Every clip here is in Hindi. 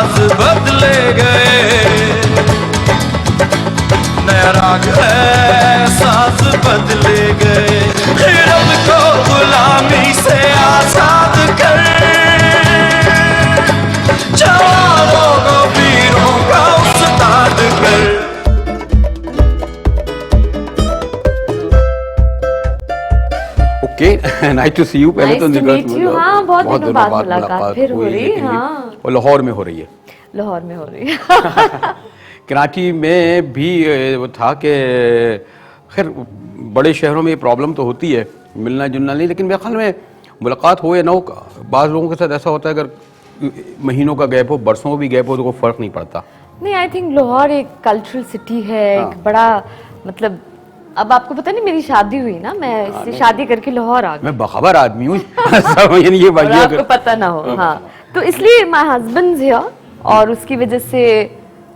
साज बदले गए, नया राग है साज बदले गए। रब को गुलामी से आजाद कर, जवानों को वीरों का उस्ताद कर। Okay, nice to see you. पहले तो हाँ, बहुत दिनों बाद मुलाकात फिर हो रही है। हाँ, और लाहौर में हो रही है। लाहौर में हो रही है। कराची में भी वो था कि खैर बड़े शहरों में ये प्रॉब्लम तो होती है, मिलना जुलना नहीं, लेकिन मेरे ख्याल में मुलाकात हो या ना हो, बाज़ लोगों के साथ ऐसा होता है अगर महीनों का गैप हो, बरसों भी गैप हो तो कोई फ़र्क नहीं पड़ता। नहीं, आई थिंक लाहौर एक कल्चरल सिटी है। एक बड़ा मतलब, अब आपको पता नहीं मेरी शादी हुई ना, मैं इससे शादी करके लाहौर आ गई। मैं बखबर आदमी हूँ। ये और आपको पता ना हो। हाँ, तो इसलिए माय हस्बैंड हियर, और उसकी वजह से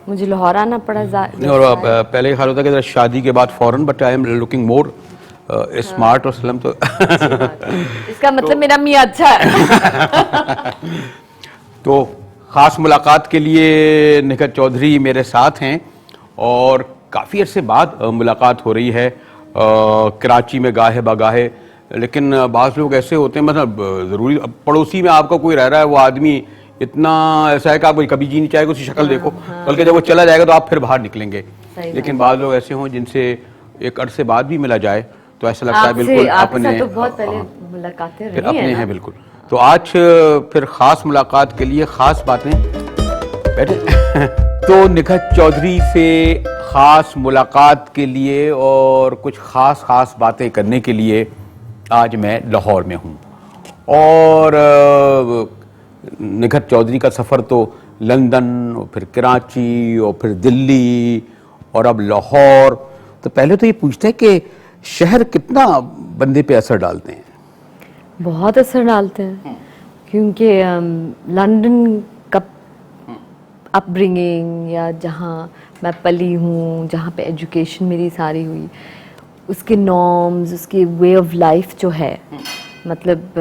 मुझे लाहौर आना पड़ा। और पहले ख्याल होता है कि शादी के बाद फौरन, but I am looking more smart और स्लिम, तो इसका मतलब मेरा मियाँ अच्छा है। तो ख़ास मुलाकात के लिए निखत चौधरी मेरे साथ हैं और काफ़ी अरसे बाद मुलाकात हो रही है कराची में गाहे बगाहे। लेकिन बाज़ लोग ऐसे होते हैं, मतलब ज़रूरी पड़ोसी में आपका कोई रह रहा है, वो आदमी इतना ऐसा है कि आप कभी जी नहीं चाहेगा उसकी शक्ल देखो, बल्कि जब वो चला जाएगा तो आप फिर बाहर निकलेंगे। लेकिन बाज़ लोग ऐसे हों जिनसे एक अरसे बाद भी मिला जाए तो ऐसा लगता है बिल्कुल अपने, तो बहुत पहले मुलाकातें फिर रही अपने हैं बिल्कुल। तो आज फिर ख़ास मुलाकात के लिए ख़ास बातें बैठे तो निखत चौधरी से ख़ास मुलाकात के लिए और कुछ ख़ास बातें करने के लिए आज मैं लाहौर में हूँ। और निखत चौधरी का सफ़र तो लंदन और फिर कराची और फिर दिल्ली और अब लाहौर। तो पहले तो ये पूछते हैं कि शहर कितना बंदे पे असर डालते हैं? बहुत असर डालते हैं, क्योंकि लंदन का अपब्रिंगिंग या जहाँ मैं पली हूँ, जहाँ पे एजुकेशन मेरी सारी हुई, उसके नॉर्म्स, उसके वे ऑफ लाइफ जो है, मतलब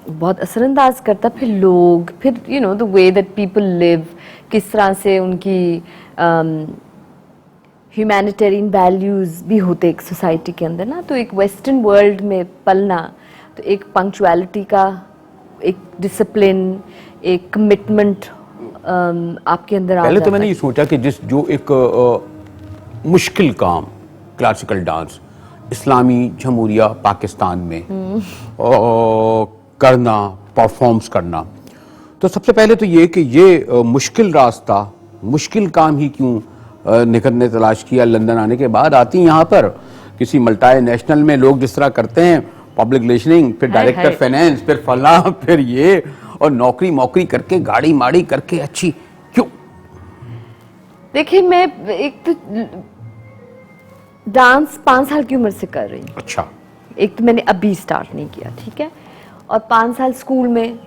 बहुत असरअंदाज करता। फिर लोग, फिर you know the way that people live, किस तरह से उनकी ह्यूमैनिटेरियन वैल्यूज़ भी होते एक सोसाइटी के अंदर ना। तो एक वेस्टर्न वर्ल्ड में पलना, तो एक पंक्चुअलिटी का, एक डिसिप्लिन, एक कमिटमेंट आपके अंदर आ जाता है। पहले तो मैंने ये सोचा कि जो एक मुश्किल काम, क्लासिकल डांस इस्लामी जमहूरिया पाकिस्तान में करना, परफॉर्म्स करना, तो सबसे पहले तो ये कि ये मुश्किल रास्ता, मुश्किल काम ही क्यों निखत ने तलाश किया? लंदन आने के बाद आती यहाँ पर किसी मल्टी नेशनल में लोग जिस तरह करते हैं, पब्लिक रिलेशनिंग, फिर डायरेक्टर फाइनेंस, फिर फला, फिर ये, और नौकरी करके गाड़ी माड़ी करके अच्छी क्यों? देखिए, मैं एक तो डांस 5 साल की उम्र से कर रही हूँ। अच्छा। एक तो मैंने अभी स्टार्ट नहीं किया, ठीक है, और 5 साल स्कूल में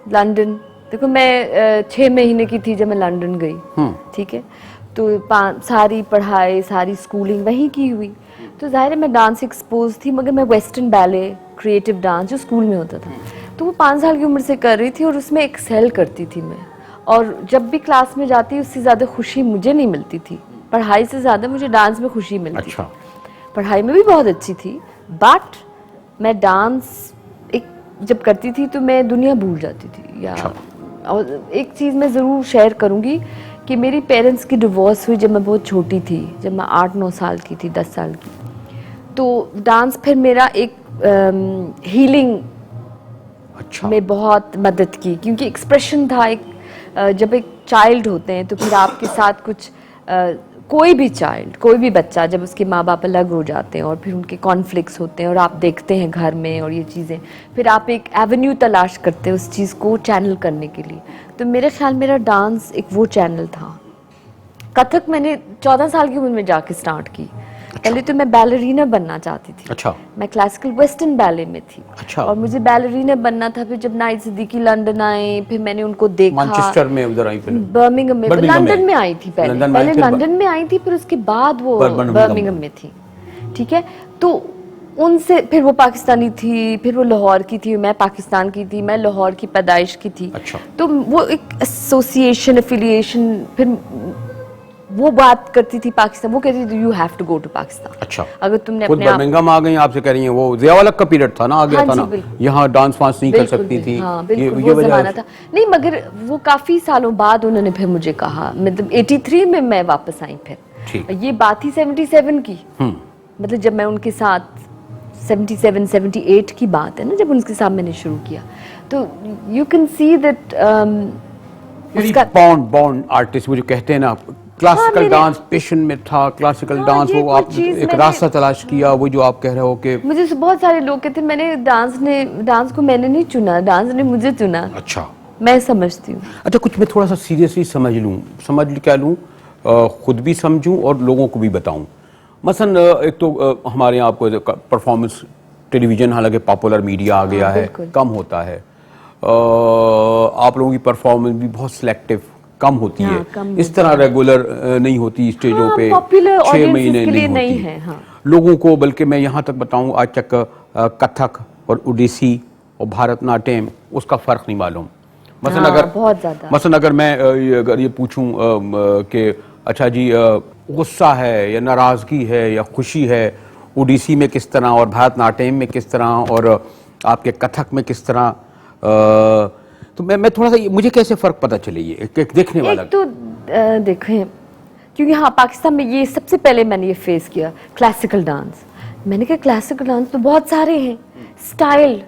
लंदन। देखो, मैं 6 महीने की थी जब मैं लंदन गई, ठीक है, तो सारी पढ़ाई, सारी स्कूलिंग वहीं की हुई, तो जाहिर है मैं डांस एक्सपोज थी। मगर मैं वेस्टर्न बैले, क्रिएटिव डांस जो स्कूल में होता था, तो वो 5 साल की उम्र से कर रही थी और उसमें एक्सेल करती थी मैं। और जब भी क्लास में जाती, उससे ज़्यादा खुशी मुझे नहीं मिलती थी, पढ़ाई से ज़्यादा मुझे डांस में खुशी मिलती थी। पढ़ाई में भी बहुत अच्छी थी, बट मैं डांस जब करती थी तो मैं दुनिया भूल जाती थी। और एक चीज़ मैं ज़रूर शेयर करूँगी कि मेरी पेरेंट्स की डिवोर्स हुई जब मैं बहुत छोटी थी, जब मैं 8-9 साल की थी, 10 साल की। तो डांस फिर मेरा एक हीलिंग में बहुत मदद की, क्योंकि एक्सप्रेशन था। जब एक चाइल्ड होते हैं तो फिर आपके साथ कुछ कोई भी चाइल्ड, कोई भी बच्चा, जब उसके माँ बाप अलग हो जाते हैं और फिर उनके कॉन्फ्लिक्ट्स होते हैं और आप देखते हैं घर में और ये चीज़ें, फिर आप एक एवेन्यू तलाश करते हैं उस चीज़ को चैनल करने के लिए। तो मेरे ख्याल मेरा डांस एक वो चैनल था। कथक मैंने 14 साल की उम्र में जाके स्टार्ट की। पहले तो मैं बैलरीना बनना चाहती थी। अच्छा। मैं क्लासिकल वेस्टर्न बैले में थी। अच्छा। और मुझे बैलरीना बनना था। फिर जब नाइट सिद्दीकी लंदन आए, फिर मैंने उनको देखा। मैनचेस्टर में उधर आई, फिर बर्मिंघम में, लंदन में आई थी पहले लंदन में आई थी, फिर उसके बाद वो बर्मिंघम में थी, ठीक है। तो उनसे फिर वो पाकिस्तानी थी, फिर वो लाहौर की थी, मैं पाकिस्तान की थी, मैं लाहौर की पैदाइश की थी। अच्छा। तो वो एक एसोसिएशन, एफिलिएशन, फिर वो बात करती थी पाकिस्तान, वो कहती थी you have to go to Pakistan. अच्छा, अगर तुमने खुद अपने आप बर्मिंघम आ गई, आपसे कह रही हैं वो ज़िया-उल-हक का पीरियड था ना, आ गया हाँ था जी, ना, बिल्कुल। यहाँ डांस वांस नहीं कर बिल्कुल सकती भी, थी। हाँ बिल्कुल ये वो वजह जमाना था। नहीं मगर वो काफी सालों बाद उन्होंने फिर मुझे कहा, मतलब 83 में मैं वापस आई फिर। ठीक। ये बात थी 77 की, मतलब जब मैं उनके साथ 77 78 की बात है ना, जब उनके साथ मैंने शुरू किया। तो यू कैन सी दैट उसका बॉन्ड आर्टिस्ट वो जो कहते हैं ना, क्लासिकल मेरे- डांस पेशन में था, क्लासिकल हाँ, डांस, ये वो कोई आप चीज़ एक मैंने- रास्ता तलाश किया, वो जो आप कह रहे हो कि मुझे बहुत सारे लोग कहते हैं मैंने डांस को मैंने नहीं चुना, डांस ने मुझे चुना। अच्छा मैं समझती हूँ। अच्छा, कुछ मैं थोड़ा सा सीरियसली समझ क्या लूँ, खुद भी समझूं और लोगों को भी बताऊं। मसलन एक तो हमारे यहाँ आपको परफॉर्मेंस टेलीविज़न, हालांकि पॉपुलर मीडिया आ गया है, बिल्कुल। कम होता है। आप लोगों की परफॉर्मेंस भी बहुत सिलेक्टिव कम होती हाँ, है, कम इस तरह रेगुलर नहीं होती स्टेजों हाँ, पे, popular 6 audiences महीने के लिए नहीं नहीं होती है, हाँ। लोगों को। बल्कि मैं यहाँ तक बताऊँ, आज तक कथक और ओडिसी और भारतनाट्यम उसका फ़र्क नहीं मालूम। मसलन हाँ, अगर बहुत ज्यादा। मसलन अगर मैं अगर ये पूछूं कि अच्छा जी गुस्सा है या नाराज़गी है या खुशी है, ओडिसी में किस तरह और भारतनाट्यम में किस तरह और आपके कथक में किस तरह, तो मैं थोड़ा सा मुझे कैसे फ़र्क पता चले ये एक देखने वाला। एक तो देखें, क्योंकि हाँ पाकिस्तान में ये सबसे पहले मैंने ये फेस किया क्लासिकल डांस। मैंने कहा क्लासिकल डांस तो बहुत सारे हैं, स्टाइल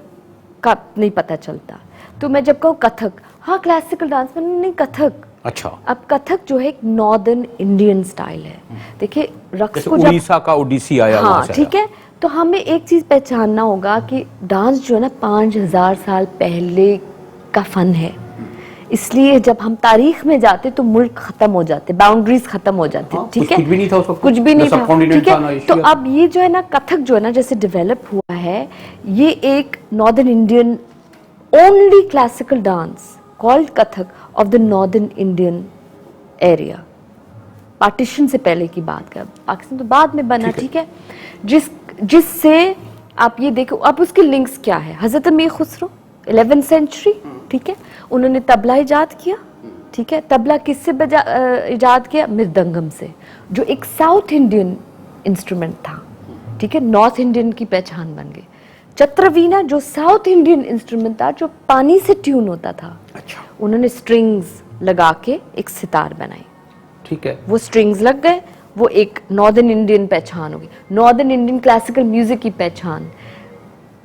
का नहीं पता चलता। तो मैं जब कहूँ कथक, हाँ क्लासिकल डांस में नहीं कथक। अच्छा, अब कथक जो है एक नॉर्दर्न इंडियन स्टाइल है। देखिए रक्स जैसे को जब उड़ीसा का ओडिसी आया, वहाँ हाँ से ठीक है, तो हमें एक चीज पहचानना होगा कि डांस जो है ना 5000 साल पहले का फन है। इसलिए जब हम तारीख में जाते तो मुल्क खत्म हो जाते, बाउंड्रीज खत्म हो जाती, हाँ, ठीक है, कुछ भी नहीं था उस वक्त, कुछ भी नहीं ना था, subcontinent ठीक था, ना है। तो एशिया। अब ये जो है ना कथक जो है ना जैसे डेवलप हुआ है, ये एक northern Indian only classical dance called Kathak of the northern Indian area. Partition से पहले की बात कर, पाकिस्तान तो बाद में बना, ठीक है। जिससे आप ये देखो, अब उसके लिंक्स क्या है। हजरत अमीर खुसरो 11th सेंचुरी, ठीक है, उन्होंने तबला इजाद किया, ठीक है। तबला किससे इजाद किया? मृदंगम से, जो एक साउथ इंडियन इंस्ट्रूमेंट था, ठीक है, नॉर्थ इंडियन की पहचान बन गई। चत्रवीणा जो साउथ इंडियन इंस्ट्रूमेंट था, जो पानी से ट्यून होता था, अच्छा, उन्होंने स्ट्रिंग्स लगा के एक सितार बनाई, ठीक है। वो स्ट्रिंग्स लग गए, वो एक नॉर्दर्न इंडियन पहचान होगी, नॉर्दर्न इंडियन क्लासिकल म्यूजिक की पहचान।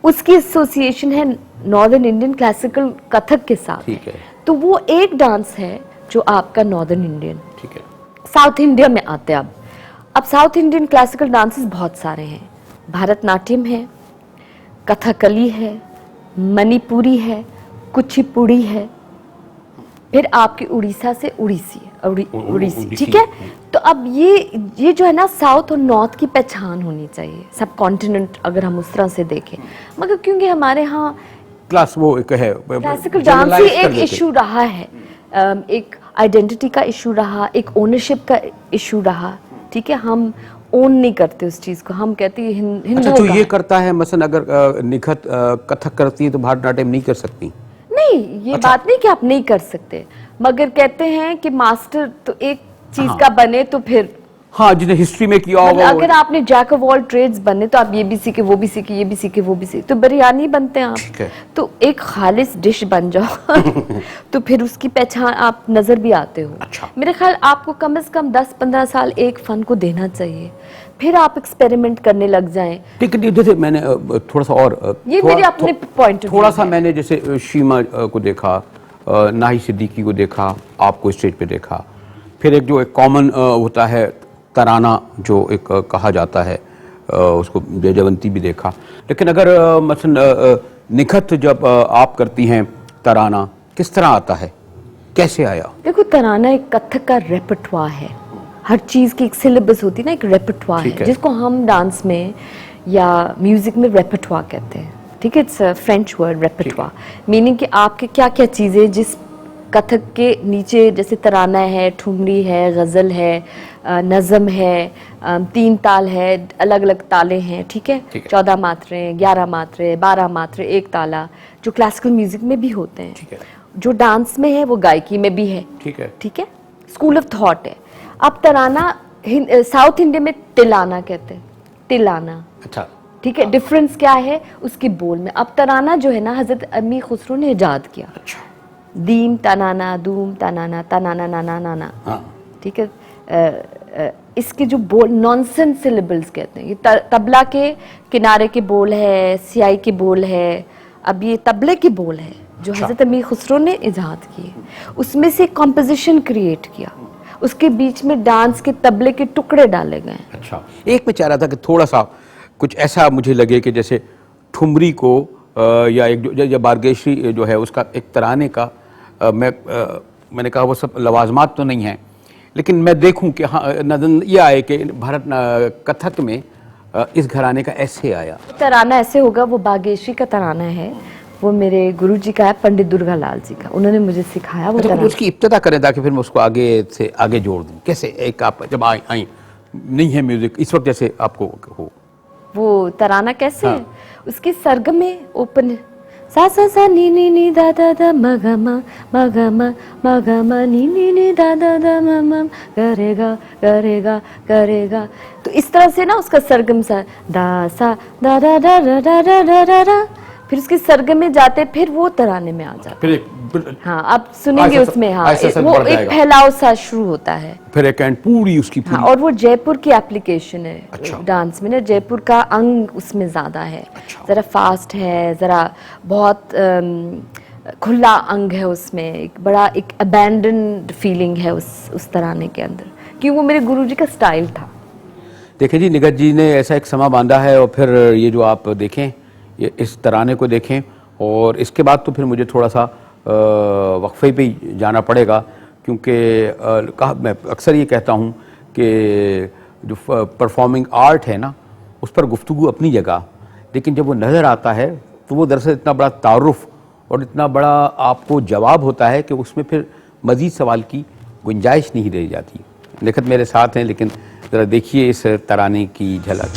उसकी एसोसिएशन है नॉर्दर्न इंडियन क्लासिकल कथक के साथ, ठीक है। तो वो एक डांस है जो आपका नॉर्दर्न इंडियन। ठीक है। साउथ इंडिया में आते हैं अब साउथ इंडियन क्लासिकल डांसेस बहुत सारे हैं। भारतनाट्यम है, कथकली है, मणिपुरी है, कुचिपुड़ी है, फिर आपकी उड़ीसा से उड़ीसी उड़ीसी, ठीक है। तो अब ये जो है ना साउथ और नॉर्थ की पहचान होनी चाहिए, सब कॉन्टिनेंट अगर हम उस तरह से देखें। मगर क्योंकि हमारे यहाँ क्लास वो एक है, क्लासिकल डांस ही एक इशू रहा है, एक आइडेंटिटी का इशू रहा, एक ओनरशिप का इशू रहा, ठीक है। हम ओन नहीं करते उस चीज को, हम कहते हैं हिंदुओं अच्छा, तो का ये है। करता है मसलन अगर निखत कथक करती है तो भारतनाट्यम नहीं कर सकती? नहीं, ये अच्छा। बात नहीं कि आप नहीं कर सकते, मगर कहते हैं कि मास्टर तो एक चीज हाँ। का बने तो फिर हाँ, जिन्हें हिस्ट्री में किया मतलब होगा अगर आपने जैक ऑफ ऑल ट्रेड्स बनने तो आप ये भी सीखे, वो भी सीखे, ये भी सीखे, वो भी सीखे, तो बिरयानी बनते हैं ठीक है। आप, तो एक खालिस डिश बन जाओ तो फिर उसकी पहचान आप नजर भी आते हो। अच्छा। मेरे ख्याल आपको कम से कम 10-15 साल एक फन को देना चाहिए, फिर आप एक्सपेरिमेंट करने लग जाएं। ठीक है। जैसे मैंने थोड़ा सा और ये थोड़ा- मेरे अपने पॉइंट ऑफ थोड़ा सा मैंने जैसे शीमा को देखा, नाही सिद्दीकी को देखा, आपको स्टेज पे देखा, फिर एक जो एक कॉमन होता है तराना जो एक कहा जाता है, उसको जयवंती भी देखा। लेकिन अगर मसलन निखत जब आप करती हैं तराना, किस तरह आता है, कैसे आया? देखो, तराना एक कथक का रेpertoire है, हर चीज की एक सिलेबस होती है ना, एक रेpertoire ठीक है है। जिसको हम डांस में या म्यूजिक में रेpertoire कहते हैं, ठीक है। It's a French word repertoire, meaning कि आपके क्या क्या चीजें जिस कथक के नीचे जैसे तराना है, ठुमरी है, गज़ल है, नज़म है, 3 ताल है, अलग अलग ताले हैं, ठीक है, 14 मात्रें, 11 मात्रें, 12 मात्रें, 1 ताला, जो क्लासिकल म्यूजिक में भी होते हैं, ठीक है, जो डांस में है वो गायकी में भी है, ठीक है, ठीक है, स्कूल ऑफ थॉट है। अब तराना साउथ इंडिया में तिलाना कहते हैं, तिलाना, अच्छा, ठीक है, डिफरेंस क्या है उसके बोल में। अब तराना जो है ना हजरत अमीर खुसरो ने इजाद किया, अच्छा, दीम तनाना, दूम तनाना, तनाना नाना नाना, हाँ, ठीक है। इसके जो बोल नॉनसेंस सिलेबल्स कहते हैं, ये तबला के किनारे के बोल है, सियाई के बोल है, अब ये तबले के बोल है जो हजरत अमीर खुसरो ने इजाद किए, उसमें से कॉम्पोजिशन क्रिएट किया, उसके बीच में डांस के तबले के टुकड़े डाले गए। अच्छा, एक मैं चाह रहा था कि थोड़ा सा कुछ ऐसा मुझे लगे कि जैसे ठुमरी को या एक जो बारगेशी जो है उसका एक तराने का मैंने कहा वो सब लवाजमात तो नहीं है, लेकिन मैं देखूं कि हाँ नजर ये आए कि भारत कथक में इस घराने का ऐसे आया तराना ऐसे होगा, वो बागेशी का तराना है, वो मेरे गुरुजी का है, पंडित दुर्गालाल जी का, उन्होंने मुझे सिखाया वो तो तराना। उसकी इब्तिदा करें ताकि फिर मैं उसको आगे से आगे जोड़ दूं। कैसे एक आप जब आई नहीं है म्यूजिक इस वक्त जैसे आपको हो वो तराना कैसे है, उसकी सरगम में ओपन है, सा सा सा नी नी नी दा दा दा म ग म नी नी नी दा दा दा म करेगा करेगा करेगा, तो इस तरह से ना उसका सरगम सा दा सा दा दा दा दा दा दा दा दा, फिर उसके सरगम में जाते फिर वो तराने में आ जाते। फिर हाँ आप सुनेंगे उसमें, हाँ वो एक फैलाव सा शुरू होता है, फिर एक एंड पूरी उसकी पूरी। हाँ, और वो जयपुर की एप्लीकेशन है। अच्छा। डांस में ना जयपुर का अंग उसमें ज्यादा है। अच्छा। जरा फास्ट है, जरा बहुत खुला अंग है उसमें, एक बड़ा एक अबैंडन्ड फीलिंग है उस तराने के अंदर, क्योंकि वो मेरे गुरुजी का स्टाइल था। देखिए जी, निगत जी ने ऐसा एक समा बांधा है, और फिर ये जो आप देखें ये इस तराने को देखें, और इसके बाद तो फिर मुझे थोड़ा सा वक्फे पे ही जाना पड़ेगा, क्योंकि मैं अक्सर ये कहता हूँ कि जो परफॉर्मिंग आर्ट है ना उस पर गुफ्तगू अपनी जगह, लेकिन जब वो नज़र आता है तो वो दरअसल इतना बड़ा तारुफ और इतना बड़ा आपको जवाब होता है कि उसमें फिर मज़ीद सवाल की गुंजाइश नहीं रह जाती। लिखत मेरे साथ हैं, लेकिन ज़रा देखिए इस तराने की झलक।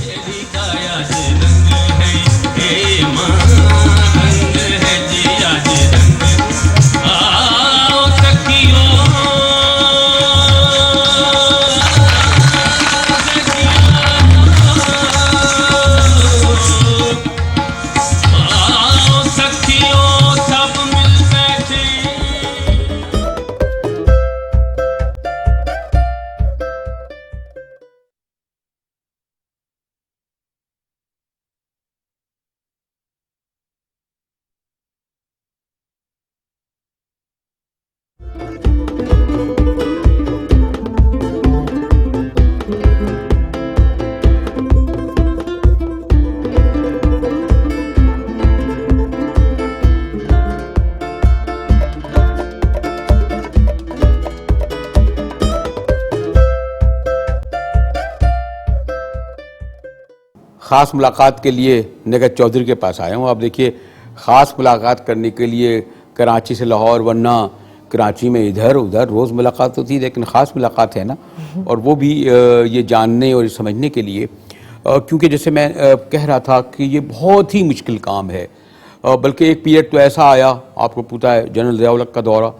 ख़ास मुलाकात के लिए निगत चौधरी के पास आया हूँ। आप देखिए, ख़ास मुलाकात करने के लिए कराची से लाहौर, वरना कराची में इधर उधर रोज़ मुलाकात होती, लेकिन ख़ास मुलाकात है ना, और वो भी ये जानने और समझने के लिए, क्योंकि जैसे मैं कह रहा था कि ये बहुत ही मुश्किल काम है, बल्कि एक पीरियड तो ऐसा आया, आपको पता है, जनरल ज़िया-उल-हक का दौरा,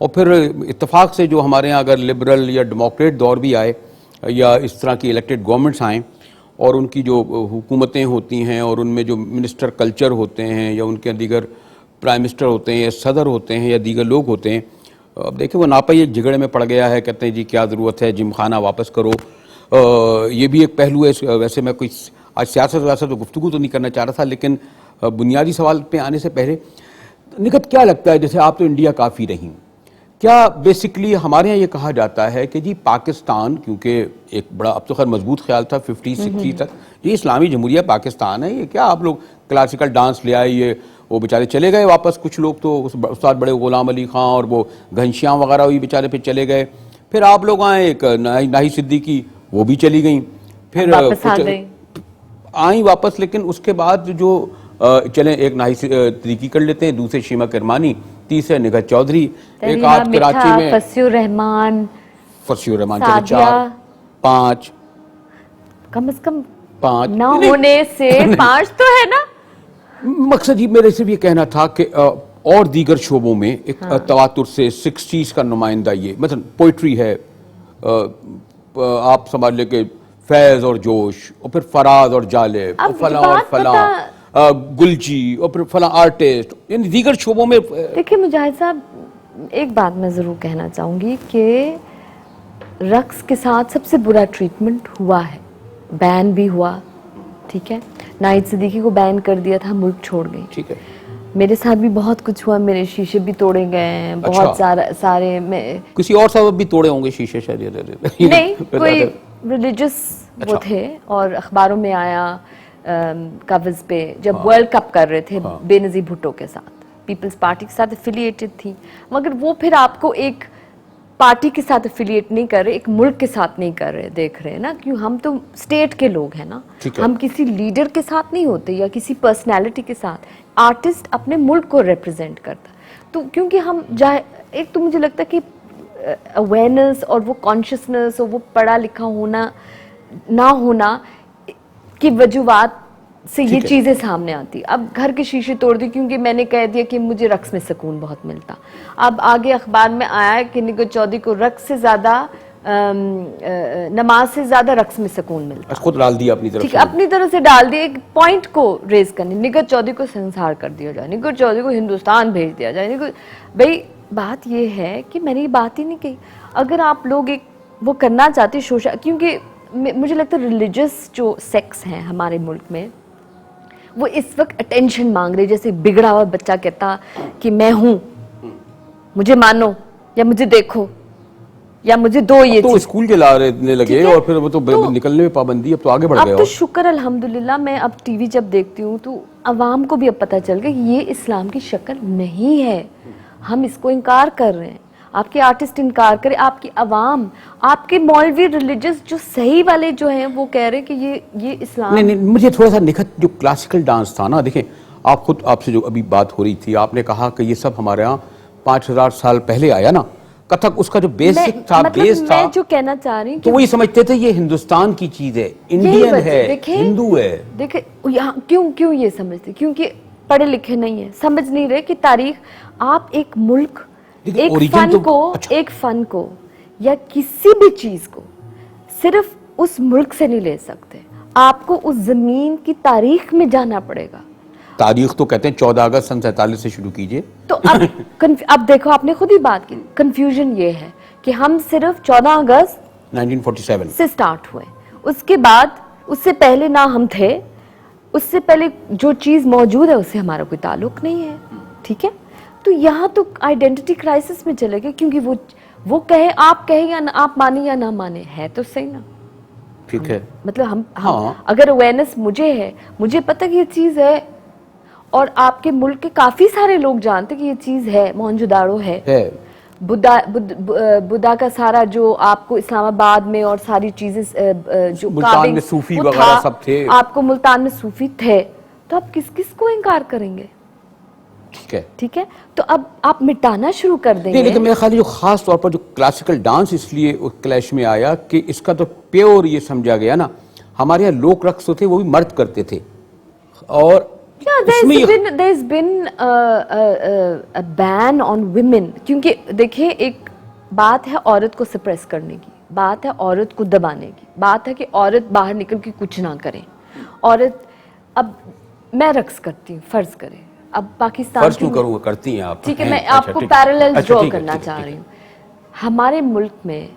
और फिर इत्तेफाक से जो हमारे यहाँ अगर लिबरल या डेमोक्रेट दौर भी आए या इस तरह की इलेक्टेड गवर्नमेंट्स आएँ, और उनकी जो हुकूमतें होती हैं और उनमें जो मिनिस्टर कल्चर होते हैं या उनके दीगर प्राइम मिनिस्टर होते हैं या सदर होते हैं या दीगर लोग होते हैं, अब देखिए वो नापाई एक झगड़े में पड़ गया है, कहते हैं जी क्या ज़रूरत है, जिमखाना वापस करो। ये भी एक पहलू है। वैसे मैं कोई आज सियासत तो गुफ्तगू तो नहीं करना चाह रहा था, लेकिन बुनियादी सवाल पे आने से पहले निगत क्या लगता है, जैसे आप तो इंडिया काफ़ी रही, क्या बेसिकली हमारे यहाँ ये कहा जाता है कि जी पाकिस्तान, क्योंकि एक बड़ा अब तो खैर मजबूत ख्याल था 50-60 तक, ये इस्लामी जमहूरिया पाकिस्तान है, ये क्या आप लोग क्लासिकल डांस ले आए, ये वो बेचारे चले गए वापस, कुछ लोग तो उस्ताद बड़े गुलाम अली खां और वो घनश्याम वगैरह भी बेचारे फिर चले गए, फिर आप लोग आए, एक नाही सिद्दीकी वो भी चली गई, फिर आई वापस, लेकिन उसके बाद जो चलें एक नाही सिद्दीकी कर लेते हैं, दूसरे शीमा किरमानी, तीसरे निगहत चौधरी, एक तरीना आध कराची मिठा, में फसियुर रहमान, फरसी रहमान, चले सादिया। 4 5 कम से कम 5 न होने से 5 तो है ना। मकसद ये मेरे सिर्फ ये कहना था कि और दीगर शोबों में एक तवातुर से 60s का नुमाइंदा, ये मतलब पोइट्री है, आप समझ ले कि फैज और जोश, और फिर फराज और जालिब, और अब फला और बात फला, गुलजी, और फिर फला आर्टिस्ट, यानी दीगर शोबों में देखिए मुजाहिद साहब, एक बात मैं ज़रूर कहना चाहूँगी कि रक्स के साथ सबसे बुरा ट्रीटमेंट हुआ है, बैन भी हुआ, ठीक है। नाहिद सिद्दीकी को बैन कर दिया था, मुल्क छोड़ गई, ठीक है। मेरे साथ भी बहुत कुछ हुआ, मेरे शीशे भी तोड़े गए हैं, बहुत अच्छा। सारे मैं किसी और साहब भी तोड़े होंगे शीशे शायद। नहीं, कोई रिलीजियस वो अच्छा। थे, और अखबारों में आया कवर्स पे, जब वर्ल्ड कप कर रहे थे बेनज़ीर भुट्टो के साथ, पीपल्स पार्टी के साथ एफिलिएटेड थी, मगर वो फिर आपको एक पार्टी के साथ एफिलिएट नहीं कर रहे, एक मुल्क के साथ नहीं कर रहे, देख रहे हैं ना, क्यों, हम तो स्टेट के लोग हैं ना, हम किसी लीडर के साथ नहीं होते या किसी पर्सनैलिटी के साथ। आर्टिस्ट अपने मुल्क को रिप्रेजेंट करता, तो क्योंकि हम एक तो मुझे लगता है कि अवेयरनेस और वो कॉन्शियसनेस और वो पढ़ा लिखा होना ना होना की वजूहत से ये चीज़ें सामने आती। अब घर के शीशे तोड़ दी क्योंकि मैंने कह दिया कि मुझे रक्स में सुकून बहुत मिलता। अब आगे अखबार में आया है कि निगहत चौधरी को रक्स से ज़्यादा नमाज से ज़्यादा रक्स में सुकून मिलता। खुद डाल दिया अपनी तरफ ठीक से, है, अपनी तरफ से डाल दिया, एक पॉइंट को रेज करने, निगहत चौधरी को संसार कर दिया जाए, निगहत चौधरी को हिंदुस्तान भेज दिया जाए। भाई बात ये है कि मैंने ये बात ही नहीं कही। अगर आप लोग एक वो करना चाहते सोशल, क्योंकि मुझे लगता है रिलीजियस जो सेक्स हैं हमारे मुल्क में, वो इस वक्त अटेंशन मांग रहे, जैसे बिगड़ा हुआ बच्चा कहता कि मैं हूं, मुझे मानो या मुझे देखो या मुझे दो, ये तो स्कूल चलाने लगे और फिर वो तो निकलने में पाबंदी, अब तो आगे बढ़ गए। अब तो शुक्र अल्हम्दुलिल्लाह, मैं अब टीवी जब देखती हूँ तो अवाम को भी अब पता चल गया कि ये इस्लाम की शक्ल नहीं है, हम इसको इनकार कर रहे हैं। आपके आर्टिस्ट इनकार करें, आपकी अवाम, आपके मौलवी रिलीजियस जो सही वाले जो हैं वो कह रहे हैं कि ये इस्लाम नहीं। मुझे थोड़ा सा निखत जो क्लासिकल डांस था ना, देखें आप खुद, आपसे जो अभी बात हो रही थी, आपने कहा कि ये सब हमारे यहाँ 5000 साल पहले आया ना, कथक उसका जो बेसिक था, मतलब बेस था, मैं जो कहना चाह रही हूँ तो वही समझते थे ये हिंदुस्तान की चीज है, इंडियन है, हिंदू है। देखे यहाँ क्यों ये समझते, क्योंकि पढ़े लिखे नहीं है, समझ नहीं रहे कि तारीख, आप एक मुल्क, एक फन को, एक फन को या किसी भी चीज को सिर्फ उस मुल्क से नहीं ले सकते, आपको उस जमीन की तारीख में जाना पड़ेगा। तारीख तो कहते हैं 14 अगस्त सन 47 से शुरू कीजिए। तो अब देखो, आपने खुद ही बात की, कंफ्यूजन ये है कि हम सिर्फ 14 अगस्त 1947 से स्टार्ट हुए, उसके बाद उससे पहले ना हम थे, उससे पहले जो चीज मौजूद है उससे हमारा कोई ताल्लुक नहीं है, ठीक है। तो यहाँ तो आइडेंटिटी क्राइसिस में चले गए, क्योंकि वो कहे, आप कहे या ना, आप माने या ना माने, है तो सही ना, ठीक है। मतलब हम अगर अवेयरनेस मुझे है, मुझे पता कि ये चीज है, और आपके मुल्क के काफी सारे लोग जानते कि ये चीज है, मोहनजोदाड़ो है। बुद्धा का सारा जो आपको इस्लामाबाद में और सारी चीजें जो मुल्तान में सूफी वगैरह सब थे, आपको मुल्तान में सूफी थे, तो आप किस किस को इनकार करेंगे? ठीक है, तो अब आप मिटाना शुरू कर देंगे। नहीं, लेकिन मेरे ख्याल जो खास तौर पर जो क्लासिकल डांस इसलिए क्लैश में आया कि इसका तो प्योर ये समझा गया ना, हमारे यहाँ लोक रक्स थे वो भी मर्द करते थे, और there's been a ban on women, क्योंकि देखिए एक बात है औरत को सप्रेस करने की, बात है औरत को दबाने की, बात है कि औरत बाहर निकल के कुछ ना करे। औरत, अब मैं रक्स करती हूँ, फर्ज करें, अब पाकिस्तान फर्ज क्यों करूँगा, करती हैं आप, ठीक है, मैं आपको पैरेलल ड्रॉ करना चाह रही हूँ। हमारे मुल्क में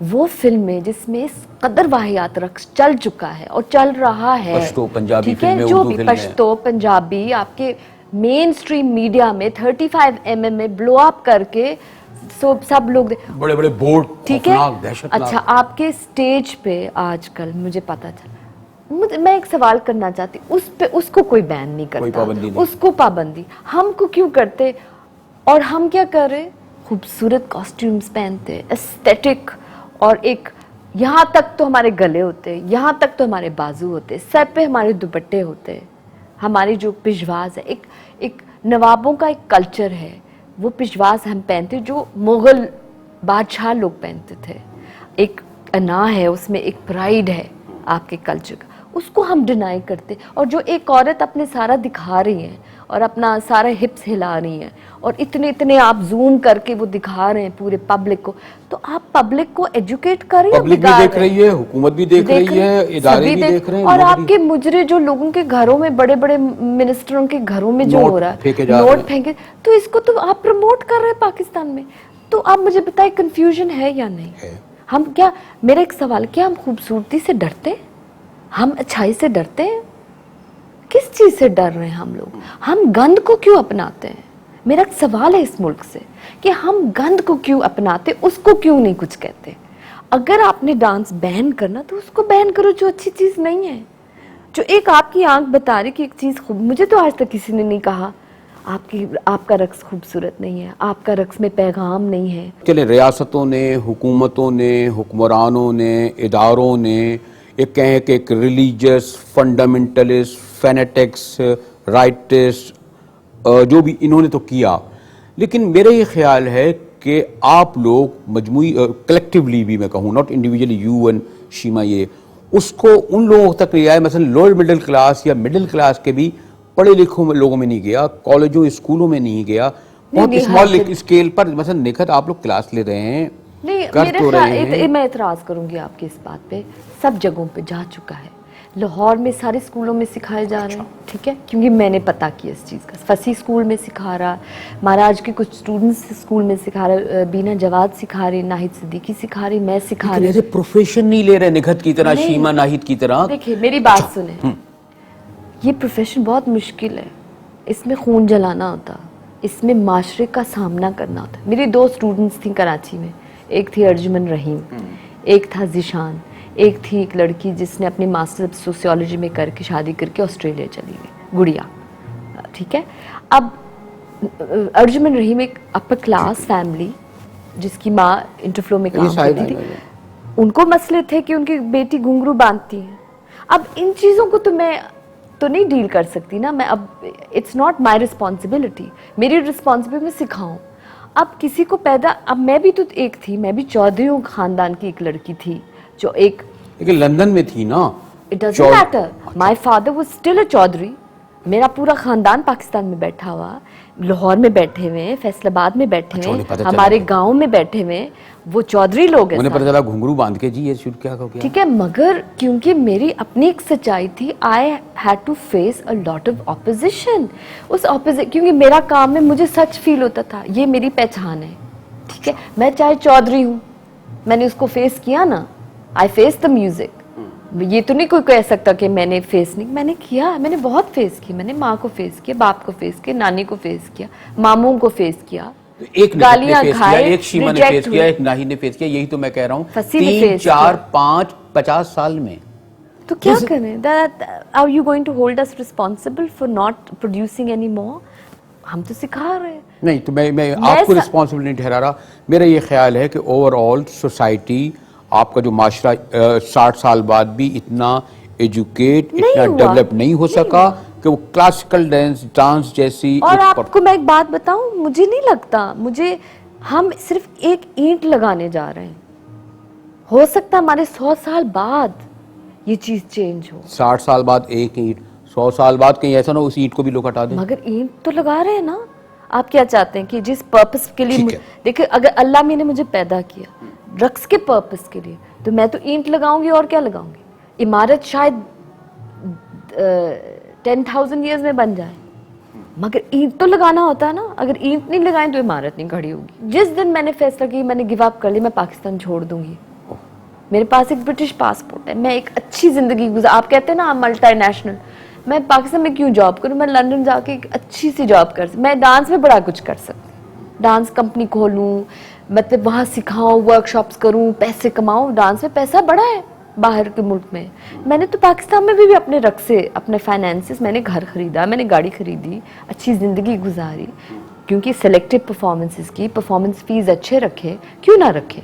वो फिल्में जिसमें इस कदर वाहियात रक्स चल चुका है और चल रहा है, पश्तो पंजाबी फिल्में, जो भी पश्तो पंजाबी आपके मेन स्ट्रीम मीडिया में 35 mm में ब्लो अप करके सब लोग बड़े बड़े बोर्ड, ठीक है। अच्छा, आपके स्टेज पे आजकल मुझे पता चला, मैं एक सवाल करना चाहती, उस पे उसको कोई बैन नहीं करता, उसको पाबंदी हमको क्यों करते? और हम क्या कर रहे, खूबसूरत कॉस्ट्यूम्स पहनते, एस्थेटिक, और एक यहाँ तक तो हमारे गले होते, यहाँ तक तो हमारे बाजू होते, सर पे हमारे दुपट्टे होते, हमारी जो पिशवाज है, एक नवाबों का एक कल्चर है, वो पिशवास हम पहनते जो मुगल बादशाह लोग पहनते थे। एक अना है उसमें, एक प्राइड है आपके कल्चर का, उसको हम डिनाई करते। और जो एक औरत अपने सारा दिखा रही है और अपना सारा हिप्स हिला रही है और इतने इतने आप जूम करके वो दिखा रहे हैं पूरे पब्लिक को, तो आप पब्लिक को एजुकेट करें। पब्लिक भी देख रही है, हुकूमत भी देख रही है, इदारे भी देख रहे हैं, और आपके मुजरे जो लोगों के घरों में, बड़े बड़े मिनिस्टरों के घरों में जो हो रहा है, नोट फेंके, तो इसको तो आप प्रमोट कर रहे हैं पाकिस्तान में। तो आप मुझे बताएं, कंफ्यूजन है या नहीं है? हम क्या, मेरा एक सवाल, क्या हम खूबसूरती से डरते हैं? हम अच्छाई से डरते हैं? किस चीज से डर रहे हैं हम लोग? हम गंद को क्यों अपनाते हैं? मेरा एक सवाल है इस मुल्क से कि हम गंद को क्यों अपनाते, उसको क्यों नहीं कुछ कहते? अगर आपने डांस बैन करना तो उसको बैन करो जो अच्छी चीज नहीं है। जो एक आपकी आंख बता रही कि एक चीज खूब, मुझे तो आज तक किसी ने नहीं कहा आपका रक्स खूबसूरत नहीं है, आपका रक्स में पैगाम नहीं है। चले, रियासतों ने, हुकूमतों ने, हुक्मरानों ने, इदारों ने एक कहें कि एक रिलीजियस फंडामेंटलिस्ट, फैनेटिक्स, राइटिस्ट, जो भी इन्होंने तो किया, लेकिन मेरा ये ख्याल है कि आप लोग मजमूई कलेक्टिवली भी मैं कहूँ, नॉट इंडिविजुअली यू एंड शीमा, ये उसको उन लोगों तक ले आए, मसलन लोअर मिडिल क्लास या मिडिल क्लास के भी पढ़े लिखे लोगों में नहीं गया, कॉलेजों स्कूलों में नहीं गया, बहुत स्मॉल स्केल पर। मसलन निखत आप लोग क्लास ले रहे हैं, नहीं, कर तो रहे हैं। मैं इतराज करूंगी आपकी इस बात पे, सब जगहों पे जा चुका है। लाहौर में सारे स्कूलों में सिखाए जा रहे हैं, ठीक है, क्योंकि मैंने पता किया इस चीज़ का। फसी स्कूल में सिखा रहा, महाराज के कुछ स्टूडेंट्स स्कूल में सिखा रहा, बीना जवाद सिखा रही, नाहिद सिद्दीकी सिखा रही, मैं सिखा रही। प्रोफेशन नहीं ले रहे निखत की तरह, शीमा नाहिद की तरह। देखिए मेरी बात सुने, ये प्रोफेशन बहुत मुश्किल है, इसमें खून जलाना होता, इसमें माशरे का सामना करना होता। मेरी 2 स्टूडेंट्स थी कराची में, एक थी अर्जुमन रहीम, एक था जिशान, एक थी एक लड़की जिसने अपनी मास्टर्स सोशियोलॉजी में करके शादी करके ऑस्ट्रेलिया चली गई, गुड़िया, ठीक है। अब अर्जुमन रहीम एक अपर क्लास फैमिली जिसकी माँ इंटरफ्लो में काम करती थी, उनको मसले थे कि उनकी बेटी घुंघरू बांधती है। अब इन चीज़ों को तो मैं तो नहीं डील कर सकती ना, मैं अब इट्स नॉट माई रिस्पॉन्सिबिलिटी, मेरी रिस्पॉन्सिबिलिटी में सिखाऊं। अब किसी को पैदा, अब मैं भी तो एक थी, मैं भी चौधरी खानदान की एक लड़की थी जो एक, लेकिन लंदन में थी ना। It doesn't matter, my father was still a Chaudhary, मेरा पूरा खानदान पाकिस्तान में बैठा हुआ, लाहौर में बैठे हुए, फैसलाबाद में बैठे हुए, हमारे गांव में बैठे हुए, वो चौधरी लोग हैं। उन्हें पता चला घुंघरू बांध के जी ये शूट क्या हो गया, ठीक है, मगर क्योंकि मेरी अपनी एक सच्चाई थी, I had to face a lot of opposition. उस ऑपोजिट, क्योंकि मेरा काम में मुझे सच फील होता था, ये मेरी पहचान है, ठीक है। मैं चाहे चौधरी हूँ, मैंने उसको फेस किया ना, आई फेस द म्यूजिक। ये तो नहीं कोई कह सकता कि मैंने फेस नहीं, मैंने किया, मैंने बहुत फेस किया। मैंने माँ को फेस किया, बाप को फेस किया, नानी को फेस किया, मामू को फेस किया, एक गालियां खाए, एक शीमा ने फेस किया, एक नाहिद ने फेस किया। यही तो मैं कह रहा हूँ, 3, 4, 5, 50 साल में तो क्या करें? Are you going to hold us responsible for not producing any more? हम तो सिखा रहे हैं। नहीं तो मैं आपको रिस्पॉन्सिबल नहीं ठहरा रहा। मेरा ये ख्याल है कि ओवरऑल सोसाइटी, आपका जो माशरा 60 साल बाद भी इतना एजुकेट, इतना डेवलप नहीं हो सका कि वो क्लासिकल डांस जैसी। और आपको मैं एक बात बताऊं, मुझे नहीं लगता, मुझे हम सिर्फ एक ईंट लगाने जा रहे हैं। हो सकता हमारे 100 साल बाद ये चीज चेंज हो। 60 साल बाद एक ईंट, 100 साल बाद कहीं ऐसा ना उस ईंट को भी लोग हटा दें। मगर ईंट तो लगा रहे हैं ना। आप क्या चाहते हैं कि जिस पर्पस के लिए, देखिए अगर अल्लाह ने मुझे पैदा किया रक्स के पर्पस के लिए, तो मैं तो ईंट लगाऊंगी और क्या लगाऊंगी। इमारत शायद 10,000 ईयर्स में बन जाए, मगर ईंट तो लगाना होता है ना। अगर ईंट नहीं लगाएं तो इमारत नहीं खड़ी होगी। जिस दिन मैंने फैसला किया, मैंने गिव अप कर लिया, मैं पाकिस्तान छोड़ दूंगी। मेरे पास एक ब्रिटिश पासपोर्ट है, मैं एक अच्छी जिंदगी गुजार, आप कहते हैं ना मल्टीनेशनल, मैं पाकिस्तान में क्यों जॉब करूं? मैं लंदन जाके एक अच्छी सी जॉब कर सकती, मैं डांस में बड़ा कुछ कर सकती, डांस कंपनी खोलूं, मतलब वहाँ सिखाऊं, वर्कशॉप्स करूं, पैसे कमाऊं। डांस में पैसा बड़ा है बाहर के मुल्क में। मैंने तो पाकिस्तान में भी अपने रख से, अपने फाइनेंसेस, मैंने घर खरीदा, मैंने गाड़ी खरीदी, अच्छी ज़िंदगी गुजारी, क्योंकि सेलेक्टिव परफॉर्मेंसेस की परफॉर्मेंस फीस अच्छे रखे, क्यों ना रखे।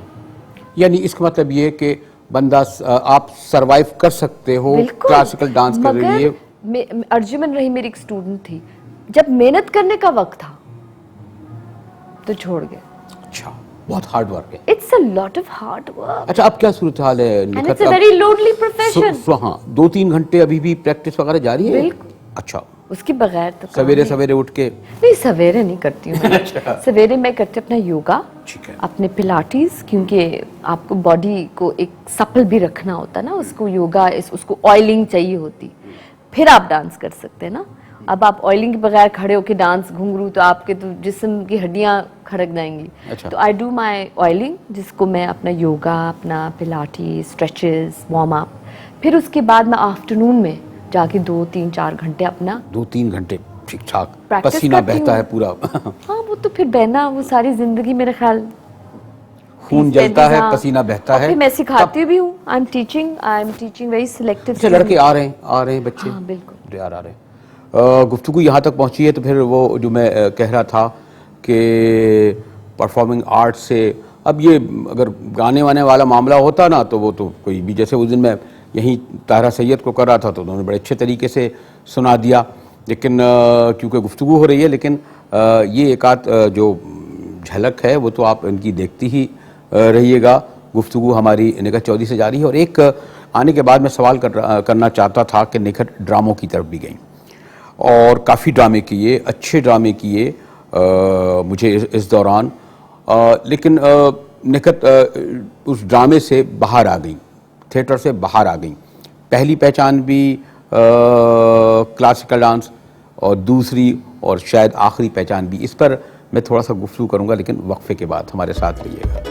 यानी इसका मतलब ये कि बंदा आप सरवाइव कर सकते हो क्लासिकल डांस के लिए। अर्जुमन रही मेरी एक स्टूडेंट थी, जब मेहनत करने का वक्त था, तो छोड़ गए। अच्छा, बहुत हार्ड वर्क है। It's a lot of hard work अच्छा, अब क्या सूरत हाल है and Nikhat? It's a very lonely profession. हाँ, 2-3 घंटे अभी भी प्रैक्टिस वगैरह जारी है? बिल्कुल। अच्छा, उसके बगैर तो काम सवेरे नहीं। सवेरे उठ के? नहीं, सवेरे नहीं करती हूँ मैं। अच्छा। सवेरे मैं करती हूँ अपना योगा, ठीक है। अपने पिलाटीज, क्योंकि आपको बॉडी को एक सपल भी रखना होता है ना, उसको योगा उसको ऑयलिंग चाहिए होती, फिर आप डांस कर सकते हैं ना। अब आप ऑयलिंग के बगैर खड़े होके डांस घुंघरू तो आपके तो जिस्म की हड्डियां खड़क जाएंगी। अच्छा। तो आई डू माई ऑयलिंग, जिसको मैं अपना योगा, अपना पिलाटी, स्ट्रेचेस, वार्म अप, फिर उसके बाद मैं आफ्टरनून में जाके 2-3-4 घंटे अपना 2-3 घंटे ठीक ठाक Practice पसीना करती बहता हूँ। है पूरा। हाँ, वो तो फिर बहना, वो सारी जिंदगी मेरे ख्याल खून 30-35, जलता है, हाँ। पसीना बहता और है। फिर मैं सिखाती भी हूँ। I am teaching very selective. अच्छा, लड़के आ रहे हैं बच्चे? हाँ, बिल्कुल। तैयार आ रहे हैं। गुफ्तगू यहाँ तक पहुँची है तो फिर वो जो मैं कह रहा था कि परफॉर्मिंग आर्ट से अब ये अगर गाने वाने वाला मामला होता ना तो वो तो कोई भी, जैसे उस दिन मैं यहीं ताहरा सैयद को कर रहा था तो उन्होंने बड़े अच्छे तरीके से सुना दिया, लेकिन क्योंकि गुफ्तगू हो रही है, लेकिन ये एक आध जो झलक है वो तो आप इनकी देखती ही रहिएगा। गुफ्तगू हमारी निखत चौधरी से जारी है और एक आने के बाद मैं सवाल करना चाहता था कि निखत ड्रामों की तरफ भी गई और काफ़ी ड्रामे किए, अच्छे ड्रामे किए मुझे इस दौरान, लेकिन निखत उस ड्रामे से बाहर आ गई, थिएटर से बाहर आ गई। पहली पहचान भी क्लासिकल डांस और दूसरी और शायद आखिरी पहचान भी। इस पर मैं थोड़ा सा गुफ्तगू करूंगा, लेकिन वक्फे के बाद हमारे साथ रहिएगा।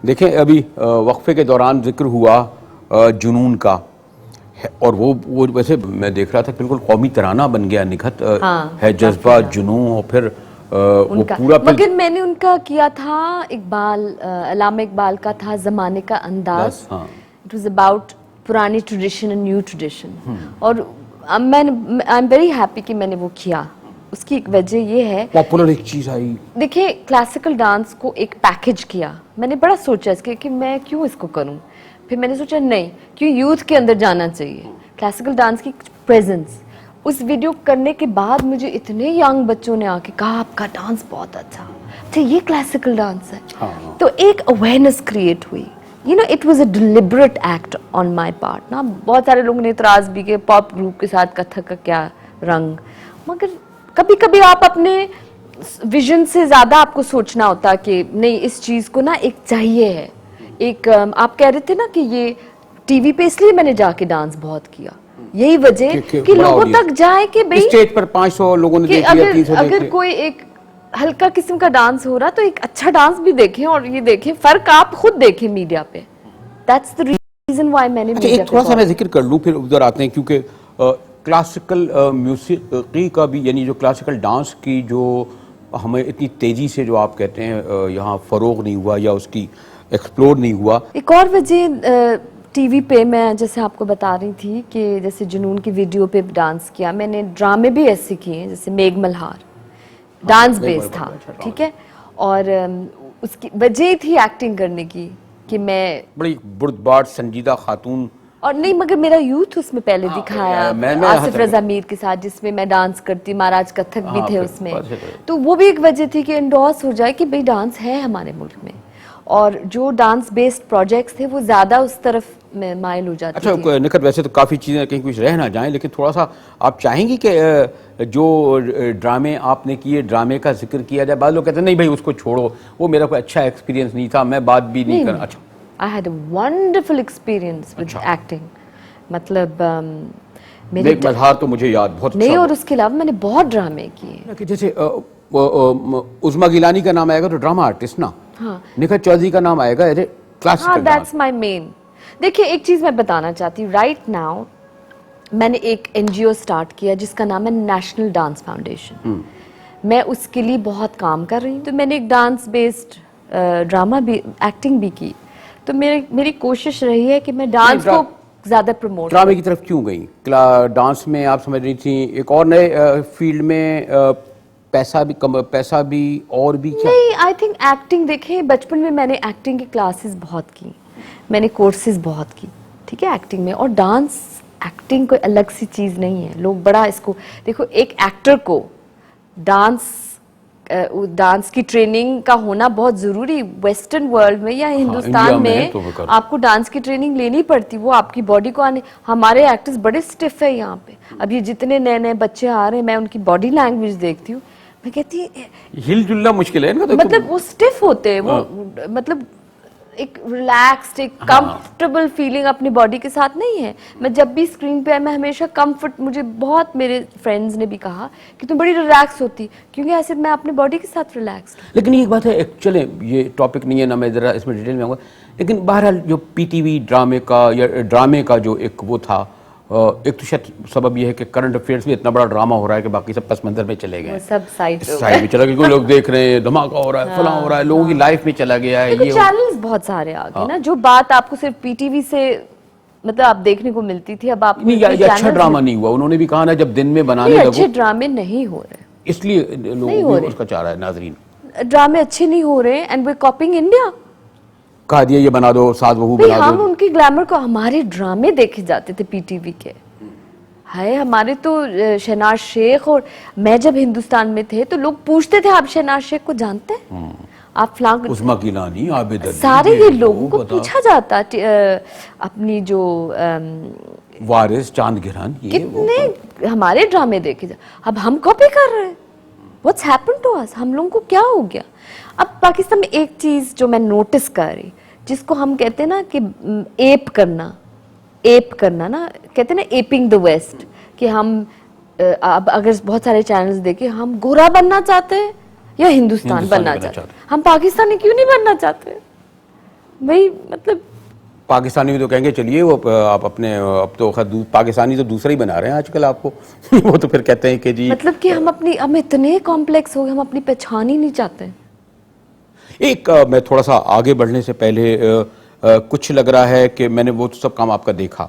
देखें, अभी वक्फे के दौरान जिक्र हुआ जुनून का है, और वो वैसे मैं देख रहा था बिल्कुल कौमी तराना बन गया निखत। हाँ, है जज्बा जुनून, और फिर वो पूरा मगर मैंने उनका किया था इकबाल, अल्लामा इकबाल का था ज़माने का अंदाज। हाँ। इट वाज अबाउट पुरानी ट्रेडिशन एंड न्यू ट्रेडिशन, और आई एम वेरी हैप्पी कि मैंने वो किया। उसकी एक वजह ये है, पॉपुलर एक चीज आई। देखिए, क्लासिकल डांस को एक पैकेज किया मैंने, बड़ा सोचा इसके कि मैं क्यों इसको करूं। फिर मैंने सोचा नहीं, क्यों यूथ के अंदर जाना चाहिए क्लासिकल डांस की प्रेजेंस। उस वीडियो करने के बाद मुझे इतने यंग बच्चों ने आके कहा आपका डांस बहुत अच्छा, ये क्लासिकल डांस है। हाँ। तो एक अवेयरनेस क्रिएट हुई। You know, it was a deliberate act on my part ना। बहुत सारे लोगों ने इतराज भी किया, पॉप ग्रुप के साथ कथक का क्या रंग। मगर कभी कभी आप अपने विजन से ज्यादा आपको सोचना होता कि नहीं, इस चीज को ना एक चाहिए है। एक आप कह रहे थे ना कि ये टीवी पे, इसलिए मैंने जाके डांस बहुत किया, यही वजह कि लोगों तक जाए कि भाई स्टेज पर 500 लोगों ने देख लिया, 300 अगर कोई एक हल्का किस्म का डांस हो रहा तो एक अच्छा डांस भी देखें, और ये देखें, फर्क आप खुद देखें मीडिया पे। दैट्स द रीजन व्हाई मैंने मीडिया एक थोड़ा सा मैं जिक्र कर लूं, फिर उधर आते हैं, क्योंकि क्लासिकल म्यूजिक का भी, यानी जो क्लासिकल डांस की जो हमें इतनी तेजी से जो आप कहते हैं यहाँ फरोग नहीं हुआ या उसकी एक्सप्लोर नहीं हुआ। एक और वजह टीवी पे मैं जैसे आपको बता रही थी कि जैसे जुनून की वीडियो पे डांस किया मैंने, ड्रामे भी ऐसे किए जैसे मेघ मल्हार, डांस बेस था, ठीक है। और उसकी वजह थी एक्टिंग करने की कि मैं बड़ी बुर्दबार संजीदा खातून, और नहीं, मगर मेरा यूथ उसमें पहले दिखाया, मैं आसिफ रजा मीर के साथ, जिसमें मैं डांस करती, महाराज कथक भी थे उसमें। तो। तो वो भी एक वजह थी कि इंडोर्स हो जाए कि भाई डांस है हमारे मुल्क में, और जो डांस बेस्ड प्रोजेक्ट्स थे वो ज्यादा उस तरफ में माइल हो जाती थी। अच्छा निखत, वैसे तो काफ़ी चीज़ें कहीं कुछ रह ना जाएं, लेकिन थोड़ा सा आप चाहेंगी कि जो ड्रामे आपने किए, ड्रामे का जिक्र किया जाए। बाद लोग कहते हैं नहीं भाई उसको छोड़ो, वो मेरा कोई अच्छा एक्सपीरियंस नहीं था, मैं बात भी नहीं कर। अच्छा, I had a wonderful experience with acting. मतलब मेरे मेघ मल्हार तो मुझे याद बहुत नहीं, अच्छा और उसके अलावा मैंने बहुत ड्रामे किए। कि जैसे उज़मा गिलानी का नाम आएगा तो ड्रामा आर्टिस्ट ना, हाँ, निखत चौधरी का नाम आएगा हाँ, क्लासिकल दैट्स माय मेन। देखिए, एक चीज मैं बताना चाहती हूँ, राइट नाउ मैंने एक एनजीओ स्टार्ट किया जिसका नाम है नेशनल डांस फाउंडेशन। मैं उसके लिए बहुत काम कर रही हूँ। तो मैंने एक डांस बेस्ड ड्रामा भी, एक्टिंग भी की। तो मेरी कोशिश रही है कि मैं डांस को ज़्यादा प्रमोट। ड्रामे की तरफ क्यों गई? डांस में आप समझ रही थी एक और नए फील्ड में पैसा भी और भी क्या? नहीं, आई थिंक एक्टिंग, देखें बचपन में मैंने एक्टिंग की क्लासेस बहुत की, मैंने कोर्सेज बहुत की, ठीक है, एक्टिंग में। और डांस एक्टिंग कोई अलग सी चीज़ नहीं है। लोग बड़ा इसको देखो, एक एक्टर को डांस की ट्रेनिंग का होना बहुत ज़रूरी। वेस्टर्न वर्ल्ड में या हिंदुस्तान में तो आपको डांस की ट्रेनिंग लेनी पड़ती, वो आपकी बॉडी को आने। हमारे एक्टर्स बड़े स्टिफ है यहाँ पे। अब ये जितने नए नए बच्चे आ रहे हैं, मैं उनकी बॉडी लैंग्वेज देखती हूँ, मैं कहती हिल-जुलना मुश्किल है इनका तो। मतलब वो स्टिफ होते हैं, वो मतलब एक रिलैक्स्ड, एक कंफर्टेबल फीलिंग अपनी बॉडी के साथ नहीं है। मैं जब भी स्क्रीन पे मैं हमेशा कंफर्ट, मुझे बहुत मेरे फ्रेंड्स ने भी कहा कि तुम बड़ी रिलैक्स होती, क्योंकि ऐसे मैं अपनी बॉडी के साथ रिलैक्स। लेकिन एक बात है, चले ये टॉपिक नहीं है ना, मैं ज़रा इसमें डिटेल में आऊँगा, लेकिन बहरहाल जो पीटीवी ड्रामे का या ड्रामे का जो एक वो था, एक तो शायद सबब ये है कि करंट अफेयर्स में इतना बड़ा ड्रामा हो रहा है कि बाकी सब पस मंजर में चले गए, सब साइड में चला गया, लोग देख रहे हैं, धमाका हो रहा है, फलां हो रहा है, लोगों की लाइफ में चला गया है। ये चैनल्स बहुत सारे आ गए ना, जो बात आपको सिर्फ पीटीवी से मतलब आप देखने को मिलती थी, अब आप नहीं, ये अच्छा ड्रामा नहीं हुआ। उन्होंने भी कहा ना, जब दिन में बनाने लगो, अच्छे ड्रामे नहीं हो रहे, इसलिए लोग उसका चाह रहा है नाजरीन। ड्रामे अच्छे नहीं हो रहे एंड वी कॉपिंग इंडिया। कहा दिया ये बना दो, सास बहू बना दो। हम उनकी ग्लैमर को, हमारे ड्रामे देखे जाते थे पीटीवी के, है हमारे तो शहनाज शेख। और मैं जब हिंदुस्तान में थे तो लोग पूछते थे, आप शहनाज शेख को जानते हैं? आप फ्लांग उस्मा कीलानी, आबिद अली, सारे ये लोगों को पूछा जाता। अपनी जो वारिस, चांद गिरान, ये कितने हमारे ड्रामे देखे जा। अब हम कॉपी कर रहे हैं। What's happened to us? हम लोगों को क्या हो गया? अब पाकिस्तान में एक चीज जो मैं नोटिस कर रही, जिसको हम कहते हैं ना कि एप करना ना, कहते हैं ना एपिंग द वेस्ट, कि हम अब अगर बहुत सारे चैनल्स देखे, हम गोरा बनना चाहते हैं या हिंदुस्तान बनना चाहते हैं। हम पाकिस्तानी क्यों नहीं बनना चाहते भाई? मतलब पाकिस्तानी में तो कहेंगे चलिए वो आप अपने, अब तो पाकिस्तानी तो दूसरा ही बना रहे हैं आजकल आपको। वो तो फिर कहते हैं कि जी, मतलब कि हम इतने कॉम्प्लेक्स हो गए, हम अपनी पहचान ही नहीं चाहते। एक मैं थोड़ा सा आगे बढ़ने से पहले कुछ लग रहा है कि मैंने वो सब काम आपका देखा,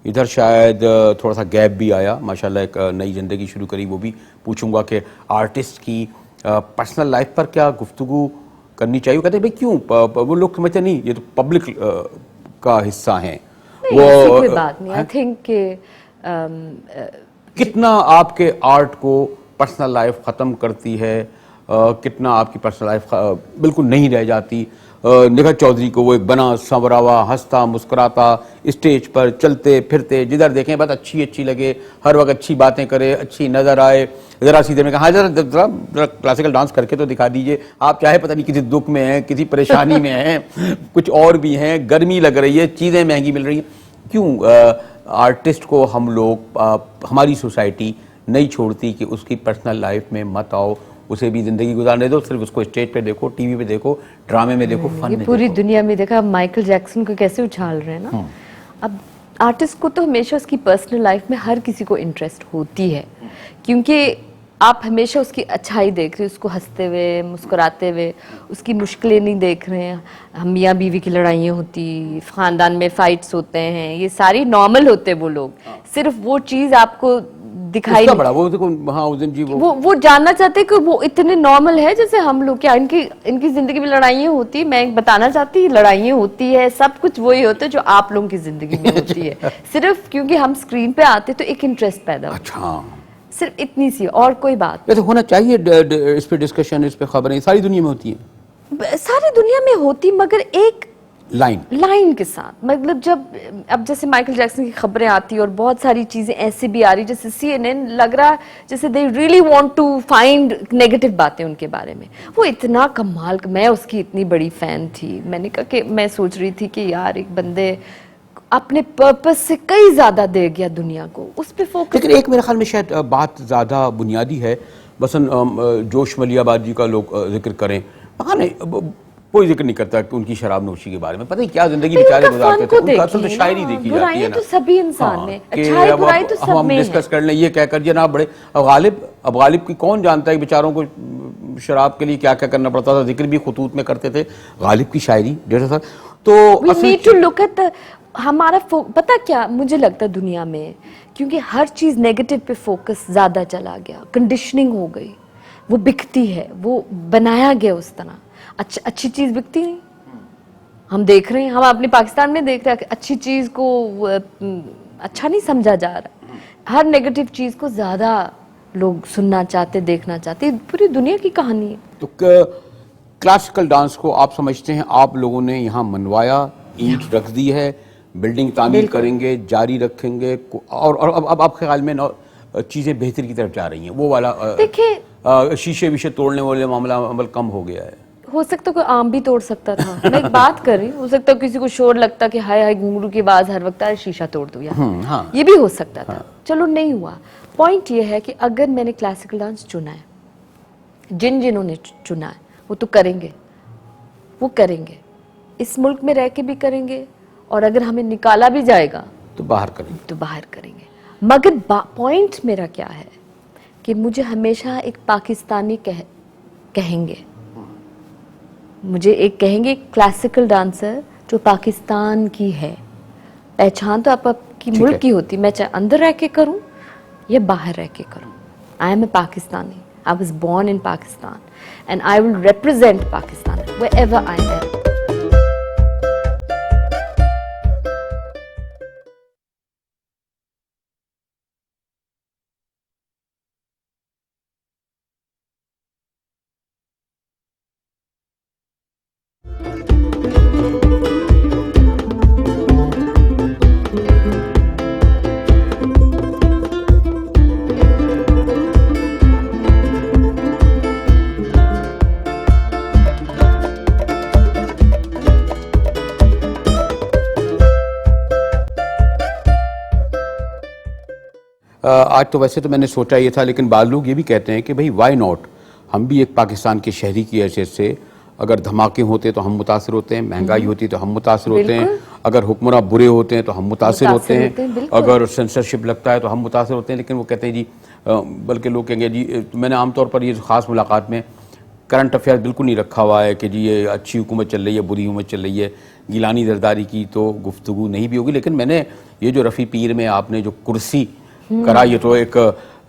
इधर शायद थोड़ा सा गैप भी आया, माशाल्लाह एक नई ज़िंदगी शुरू करी। वो भी पूछूंगा कि आर्टिस्ट की पर्सनल लाइफ पर क्या गुफ्तगू करनी चाहिए। कहते हैं भाई क्यों, वो लोग समझते नहीं, ये तो पब्लिक का हिस्सा है। वो कोई बात नहीं। आई थिंक कितना आपके आर्ट को पर्सनल लाइफ ख़त्म करती है, कितना आपकी पर्सनल लाइफ बिल्कुल नहीं रह जाती। निखत चौधरी को वो एक बना संवरावा, हंसता मुस्कुराता, स्टेज पर चलते फिरते जिधर देखें बस अच्छी लगे, हर वक्त अच्छी बातें करे, अच्छी नज़र आए। ज़रा सीधे में कहा, हाँ जरा क्लासिकल डांस करके तो दिखा दीजिए। आप चाहे पता नहीं किसी दुख में हैं, किसी परेशानी में हैं, कुछ और भी हैं, गर्मी लग रही है, चीज़ें महंगी मिल रही हैं, क्यों आर्टिस्ट को हम लोग, हमारी सोसाइटी नहीं छोड़ती कि उसकी पर्सनल लाइफ में मत आओ, उसे भी जिंदगी गुजारने दो, सिर्फ उसको स्टेज पे देखो, टीवी पे देखो, ड्रामे में देखो, फन में पूरी दुनिया में देखा माइकल जैक्सन को कैसे उछाल रहे हैं ना। अब आर्टिस्ट को तो हमेशा उसकी पर्सनल लाइफ में हर किसी को इंटरेस्ट होती है, क्योंकि आप हमेशा उसकी अच्छाई देख रहे हो, उसको हंसते हुए, मुस्कुराते हुए, उसकी मुश्किलें नहीं देख रहे हैं। हम मियाँ बीवी की लड़ाइयाँ होती, ख़ानदान में फाइट्स होते हैं, ये सारी नॉर्मल होते हैं। वो लोग सिर्फ वो चीज़ आपको दिखाई बड़ा वो देखो, हाँ उस दिन जी वो जानना चाहते कि वो इतने नॉर्मल है जैसे हम लोग। क्या इनकी जिंदगी में लड़ाइयाँ होती, मैं बताना चाहती, लड़ाइयाँ होती है, सब कुछ वही होता है जो आप लोगों की जिंदगी में होती है। सिर्फ क्योंकि हम स्क्रीन पे आते तो एक इंटरेस्ट पैदा होता। अच्छा, सिर्फ इतनी सी, और कोई बात वैसे होना चाहिए इस पे डिस्कशन, इस पे खबरें सारी दुनिया में होती है, सारी दुनिया में होती, मगर एक लाइन के साथ। मतलब जब अब जैसे माइकल जैक्सन की खबरें आती और बहुत सारी चीजें ऐसे भी आ रही, जैसे CNN लग रहा जैसे they really want to find negative बातें उनके बारे में। वो इतना कमाल, मैं उसकी इतनी बड़ी फैन थी। मैंने कहा कि मैं सोच रही थी कि यार एक बंदे अपने पर्पस से कई ज्यादा दे गया दुनिया को, उस पर फोकस। लेकिन एक मेरे ख्याल में शायद बात ज्यादा बुनियादी है, बसन जोश मलियाबाद जी का लोग जिक्र करें, पता नहीं कोई जिक्र नहीं करता कि उनकी शराब नोशी के बारे में। पता है क्या जिंदगी बेचारे गुजारते थे, उनका असल तो शायरी देखी जाती है बुराइयां ना। तो सभी इंसान हाँ, में, कि अच्छाई अब बुराई तो सब हम में डिस्कस है। कर लें ये कहकर जनाब बड़े अब गालिब की कौन जानता है कि बेचारों को शराब के लिए क्या क्या करना पड़ता था। जिक्र भी खुतूत में करते थे गालिब की शायरी डेढ़ साल। तो We असल need to look at the हमारा पता क्या मुझे लगता है दुनिया में, क्योंकि हर चीज नेगेटिव पे फोकस ज्यादा चला गया, कंडीशनिंग हो गई, वो बिकती है, वो बनाया गया उस तरह। अच्छी चीज बिकती नहीं, हम देख रहे हैं, हम अपने पाकिस्तान में देख रहे हैं कि अच्छी चीज को अच्छा नहीं समझा जा रहा, हर नेगेटिव चीज को ज्यादा लोग सुनना चाहते, देखना चाहते। पूरी दुनिया की कहानी है। तो क्लासिकल डांस को आप समझते हैं आप लोगों ने यहाँ मनवाया, ईंट रख दी है, बिल्डिंग तामीर करेंगे, जारी रखेंगे, और अब आप ख्याल में चीजें बेहतर की तरफ जा रही हैं, वो वाला देखिए शीशे विशे तोड़ने वाले मामला अमल कम हो गया है। हो सकता कोई आम भी तोड़ सकता था। मैं एक बात कर रही हूँ, हो सकता किसी को शोर लगता कि हाय हाय घुंघरू की आवाज हर वक्त आ रही, शीशा तोड़ दो यार। हाँ। ये भी हो सकता था। चलो नहीं हुआ। पॉइंट ये है कि अगर मैंने क्लासिकल डांस चुना है, जिन्होंने चुना है वो तो करेंगे, वो करेंगे, इस मुल्क में रह के भी करेंगे, और अगर हमें निकाला भी जाएगा तो बाहर करेंगे, तो बाहर करेंगे। मगर पॉइंट मेरा क्या है कि मुझे हमेशा एक पाकिस्तानी कहेंगे, मुझे एक कहेंगे क्लासिकल डांसर जो पाकिस्तान की है। पहचान तो आपकी मुल्क की होती, मैं चाहे अंदर रह के करूं या बाहर रह के करूं। I am a Pakistani, I was born in Pakistan and I will represent Pakistan wherever I am. आज तो वैसे तो मैंने सोचा ये था, लेकिन बाद लोग ये भी कहते हैं कि भाई वाई नॉट, हम भी एक पाकिस्तान के शहरी की हैसियत से, अगर धमाके होते तो हम मुतासिर होते हैं, महंगाई होती तो हम मुतासिर होते हैं, अगर हुक्मरान बुरे होते हैं तो हम मुतासिर होते हैं, अगर सेंसरशिप लगता है तो हम मुतासिर होते हैं। लेकिन वो कहते हैं जी, बल्कि लोग कहेंगे जी, मैंने आमतौर पर ये ख़ास मुलाकात में करंट अफेयर बिल्कुल नहीं रखा हुआ है कि जी ये अच्छी हुकूमत चल रही है, बुरी हुकूमत चल रही है, गिलानी जरदारी की तो गुफ्तगू नहीं भी होगी। लेकिन मैंने ये जो रफ़ी पीर में आपने जो कुर्सी करा, ये तो एक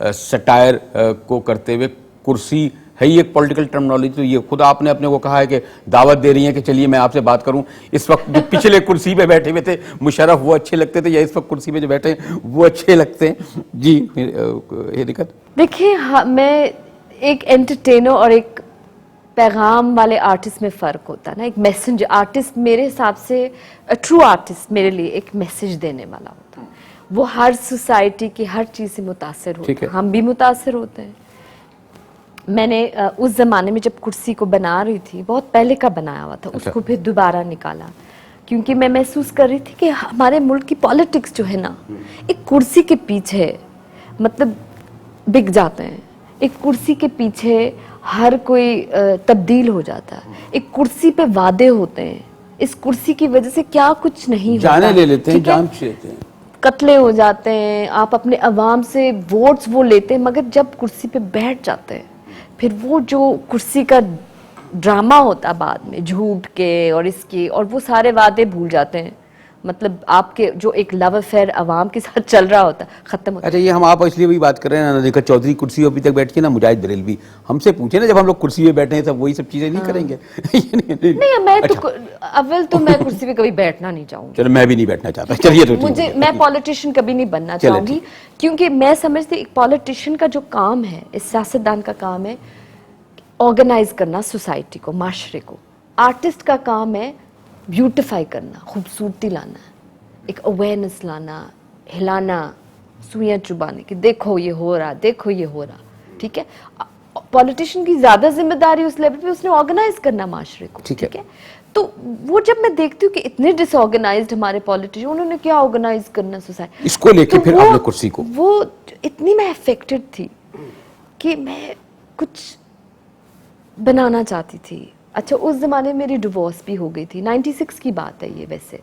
सटायर को करते हुए, कुर्सी है ही एक पॉलिटिकल टर्मिनोलॉजी। तो ये खुद आपने अपने को कहा है कि दावत दे रही हैं कि चलिए मैं आपसे बात करूं। इस वक्त जो पिछले कुर्सी पे बैठे हुए थे मुशर्रफ, वो अच्छे लगते थे, या इस वक्त कुर्सी पे जो बैठे हैं वो अच्छे लगते हैं? जी हिरकत। देखिए मैं एक एंटरटेनर और एक पैगाम वाले आर्टिस्ट में फ़र्क होता है ना। एक मैसेंजर आर्टिस्ट मेरे हिसाब से, ट्रू आर्टिस्ट मेरे लिए एक मैसेज देने वाला होता है। वो हर सोसाइटी की हर चीज़ से मुतासिर होता है, हम भी मुतासिर होते हैं। मैंने उस ज़माने में जब कुर्सी को बना रही थी, बहुत पहले का बनाया हुआ था, उसको फिर दोबारा निकाला, क्योंकि मैं महसूस कर रही थी कि हमारे मुल्क की पॉलिटिक्स जो है ना, एक कुर्सी के पीछे मतलब बिक जाते हैं। एक कुर्सी के पीछे हर कोई तब्दील हो जाता है। एक कुर्सी पे वादे होते हैं, इस कुर्सी की वजह से क्या कुछ नहीं होता, जाने ले लेते हैं, जान लेते हैं, कत्ले हो जाते हैं, आप अपने अवाम से वोट्स वो लेते हैं, मगर जब कुर्सी पे बैठ जाते हैं फिर वो जो कुर्सी का ड्रामा होता बाद में, झूठ के और इसके, और वो सारे वादे भूल जाते हैं। मतलब आपके जो एक लव अफेयर अवाम के साथ चल रहा होता खत्म होता। अच्छा, ये हम आप इसलिए भी बात कर रहे हैं ना, देखा चौधरी कुर्सी अभी तक बैठ के ना, मुजाहिद बरेलवी हमसे पूछे ना, जब हम लोग कुर्सी पे बैठे हैं तब वही सब चीजें नहीं करेंगे? नहीं मैं तो अव्वल तो मैं कुर्सी पे कभी बैठना नहीं चाहूंगी। चलो मैं भी नहीं बैठना चाहता। चलिए तो मुझे, मैं पॉलिटिशियन कभी नहीं बनना चाहूंगी, क्योंकि मैं समझती एक पॉलिटिशियन का जो काम है, इस सियासतदान का काम है ऑर्गेनाइज करना सोसाइटी को, माशरे को। आर्टिस्ट का काम है ब्यूटिफाई करना, खूबसूरती लाना, एक अवेयरनेस लाना, हिलाना, सुइयां चुबाने की, देखो ये हो रहा, देखो ये हो रहा। ठीक है, पॉलिटिशियन की ज्यादा जिम्मेदारी उस लेवल पे उसने ऑर्गेनाइज करना माशरे को। ठीक है, तो वो जब मैं देखती हूँ कि इतने डिसऑर्गेनाइज्ड हमारे पॉलिटिशियन, उन्होंने क्या ऑर्गेनाइज करना सोसाइटी, इसको लेके तो फिर आपने कुर्सी को, वो इतनी मैं अफेक्टेड थी कि मैं कुछ बनाना चाहती थी, अच्छा, उस ज़माने में मेरी डिवोर्स भी हो गई थी, 96 की बात है ये वैसे,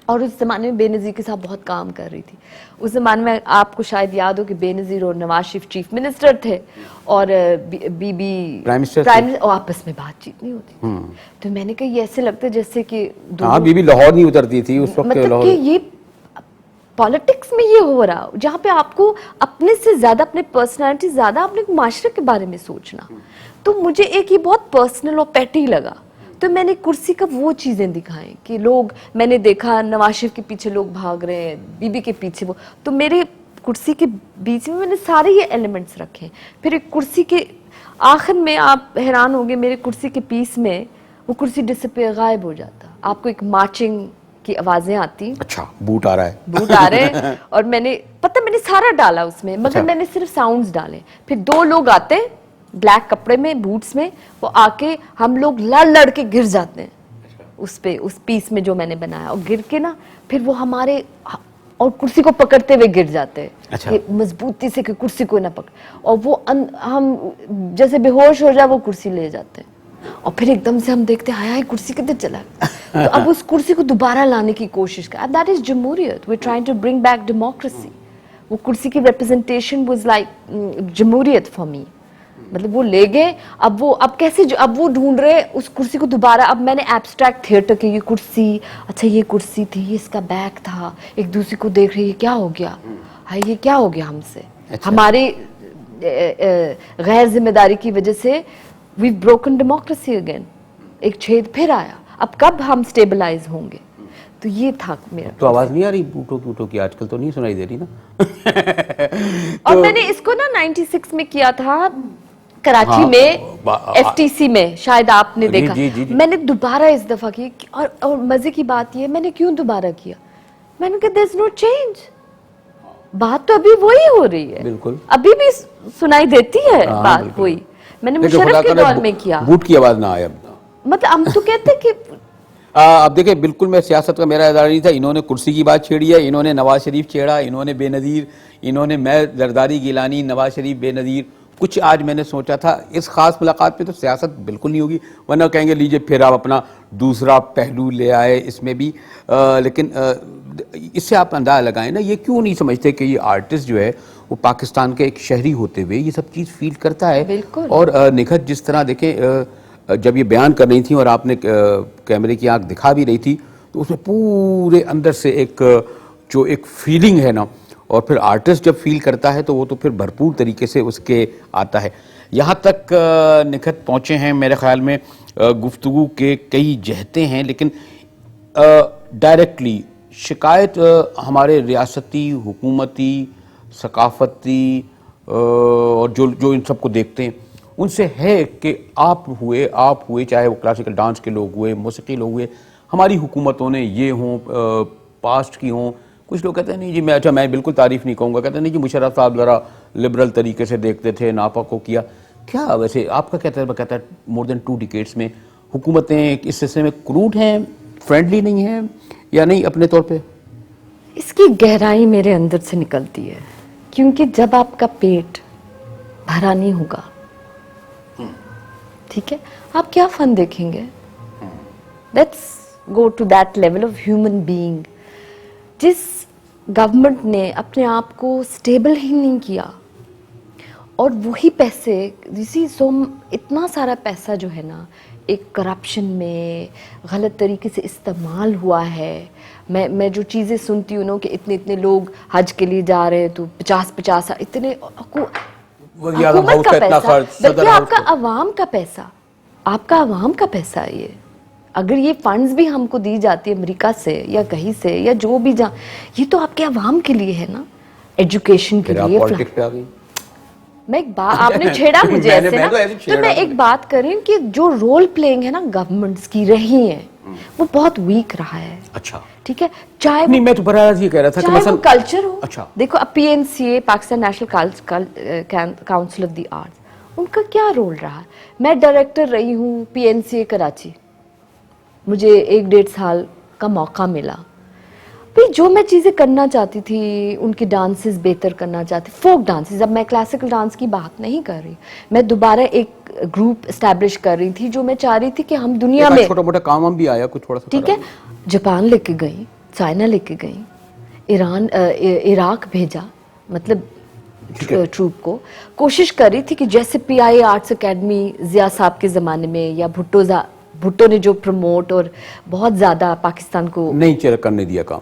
और उस ज़माने में बेनज़ीर के साथ बहुत काम कर रही थी। उस ज़माने में आपको शायद याद हो कि बेनज़ीर और नवाज शरीफ चीफ मिनिस्टर थे और बीबी प्राइम मिनिस्टर और आपस में बातचीत नहीं होती थी। तो मैंने कहा ये ऐसे लगता है जैसे कि हाँ, बीबी लाहौर नहीं उतरती थी उस वक्त। मतलब कि ये पॉलिटिक्स में ये हो रहा जहाँ पे आपको अपने से ज्यादा, अपने पर्सनालिटी ज्यादा अपने माशरे के बारे में सोचना, तो मुझे एक ये बहुत पर्सनल और पेटी लगा। तो मैंने कुर्सी का वो चीजें दिखाएं कि लोग, मैंने देखा नवाज शरीफ के पीछे लोग भाग रहे हैं, बीबी के पीछे वो, तो मेरे कुर्सी के बीच में मैंने सारे ये एलिमेंट्स रखे। फिर एक कुर्सी के आखिर में आप हैरान होंगे, मेरे कुर्सी के पीस में वो कुर्सी डिसअपीयर, गायब हो जाता, आपको एक मार्चिंग की आवाजें आती। अच्छा, बूट आ रहा है, बूट आ रहे हैं और मैंने सारा डाला उसमें, मगर अच्छा। मैंने सिर्फ साउंड्स डाले। फिर 2 लोग आते ब्लैक कपड़े में, बूट्स में, वो आके हम लोग लड़ के गिर जाते हैं उस पीस में जो मैंने बनाया, और गिर के ना फिर वो हमारे और कुर्सी को पकड़ते हुए गिर जाते हैं। अच्छा। कि मजबूती से कि कुर्सी को ना पकड़, और वो हम जैसे बेहोश हो जाए वो कुर्सी ले जाते हैं, और फिर एकदम से हम देखते हैं हाय कुर्सी किधर चला गया। तो अब उस कुर्सी को दोबारा लाने की कोशिश कर, दैट इज जमहूरियत, we are trying to bring back democracy. वो कुर्सी की रिप्रेजेंटेशन वाज लाइक जमहूरियत फॉर मी, मतलब वो ले गए। अब कैसे अब वो ढूंढ रहे उस कुर्सी को दोबारा। अब मैंने एब्स्ट्रैक्ट थिएटर की ये कुर्सी, अच्छा ये कुर्सी थी, ये इसका बैग था, एक दूसरे को देख रही है क्या हो गया, हाय ये क्या हो गया हमसे। अच्छा। हमारी गैर जिम्मेदारी की वजह से वी ब्रोकन डेमोक्रेसी अगेन, एक छेद फिर आया। अब कब हम स्टेबलाइज होंगे? तो ये था मेरा। तो आवाज नहीं आ रही बूटो की आजकल तो नहीं सुनाई दे रही ना। और मैंने इसको ना 96 में किया था कराची हाँ, में, एफटीसी में, शायद आपने देखा। जी। मैंने दोबारा इस दफा की, और मजे की बात ये, मैंने क्यों दोबारा किया, मैंने कहा देयर इज नो चेंज, बात तो अभी वही हो रही है, बिल्कुल अभी भी सुनाई देती है हाँ, बात बिल्कुल। वही। मैंने देखिए, मुशर्रफ खुदा के करे दौर में किया, बूट की आवाज ना आए अब। मतलब हम तो कहते कि अब देखिए, बिल्कुल मैं सियासत का मेरा इरादा नहीं था। इन्होंने कुर्सी की बात छेड़ी है, इन्होंने नवाज शरीफ छेड़ा, इन्होंने बेनज़ीर, इन्होंने मैं जरदारी गिलानी, नवाज शरीफ बेनज़ीर। कुछ आज मैंने सोचा था इस खास मुलाकात पे तो सियासत बिल्कुल नहीं होगी, वरना कहेंगे लीजिए फिर आप अपना दूसरा पहलू ले आए इसमें भी। लेकिन इससे आप अंदाज़ा लगाएं ना, ये क्यों नहीं समझते कि ये आर्टिस्ट जो है वो पाकिस्तान के एक शहरी होते हुए ये सब चीज़ फील करता है। बिल्कुल। और निखत जिस तरह देखें, जब ये बयान कर रही थी और आपने कैमरे की आंख दिखा भी रही थी, तो उसमें पूरे अंदर से जो एक फीलिंग है ना, और फिर आर्टिस्ट जब फील करता है तो वो तो फिर भरपूर तरीके से उसके आता है। यहाँ तक निखत पहुँचे हैं मेरे ख्याल में, गुफ्तगू के कई जहते हैं, लेकिन डायरेक्टली शिकायत हमारे रियासती, हुकूमती, सकाफती और जो इन सबको देखते हैं उनसे है कि आप हुए चाहे वो क्लासिकल डांस के लोग हुए, मौसीकी लोग हुए, हमारी हुकूमतों ने ये हों, पास्ट की हों। कुछ लोग कहते हैं नहीं जी, मैं बिल्कुल तारीफ़ नहीं कहूँगा, कहते हैं नहीं जी मुशर्रफ साहब ज़रा लिबरल तरीके से देखते थे, नापा को किया। क्या वैसे आपका कहता है मोर देन 2 डिकेड्स में हुकूमतें इस सिलसिले में क्रूड हैं, फ्रेंडली नहीं हैं, या नहीं अपने तौर पे? इसकी गहराई मेरे अंदर से निकलती है, क्योंकि जब आपका पेट भरा नहीं होगा, ठीक है, आप क्या फन देखेंगे? Let's go to that level of human being. जिस गवर्नमेंट ने अपने आप को स्टेबल ही नहीं किया, और वही पैसे इतना सारा पैसा जो है ना, एक करप्शन में गलत तरीके से इस्तेमाल हुआ है। मैं जो चीज़ें सुनती हूँ ना कि इतने लोग हज के लिए जा रहे हैं, तो 50 इतने हुकूमत का पैसा, बल्कि आपका अवाम का पैसा, आपका अवाम का पैसा है ये। अगर ये फंड्स भी हमको दी जाती है अमेरिका से या कहीं से या जो भी ये तो आपके अवाम के लिए है ना, एजुकेशन के लिए। पॉलिटिक्स पे आ गई। मैं एक बात, आपने छेड़ा मुझे ऐसे ना, तो मैं एक बात करें कि जो रोल प्लेइंग है ना गवर्नमेंट्स की रही है, वो बहुत वीक रहा है। अच्छा, ठीक है, चाहे नहीं मैं तो बराबर ये कह रहा था कि चाहे वो कल्चर हो। अच्छा, देखो अब PNCA, Pakistan national council of the arts, उनका क्या रोल रहा? मैं डायरेक्टर रही हूँ PNCA कराची, मुझे 1-1.5 साल का मौका मिला। भाई जो मैं चीज़ें करना चाहती थी, उनके डांसेस बेहतर करना चाहती, फोक डांसेस, अब मैं क्लासिकल डांस की बात नहीं कर रही, मैं दोबारा एक ग्रुप एस्टैब्लिश कर रही थी जो मैं चाह रही थी कि हम दुनिया में छोटा मोटा काम भी आया कुछ थोड़ा सा ठीक है, जापान लेके गई, चाइना लेके गई, ईरान इराक भेजा, मतलब ट्रूप को कोशिश कर रही थी कि जैसे पीआई आर्ट्स एकेडमी जिया साहब के ज़माने में या भुट्टो ने जो प्रमोट और बहुत ज़्यादा पाकिस्तान को नहीं करने दिया काम।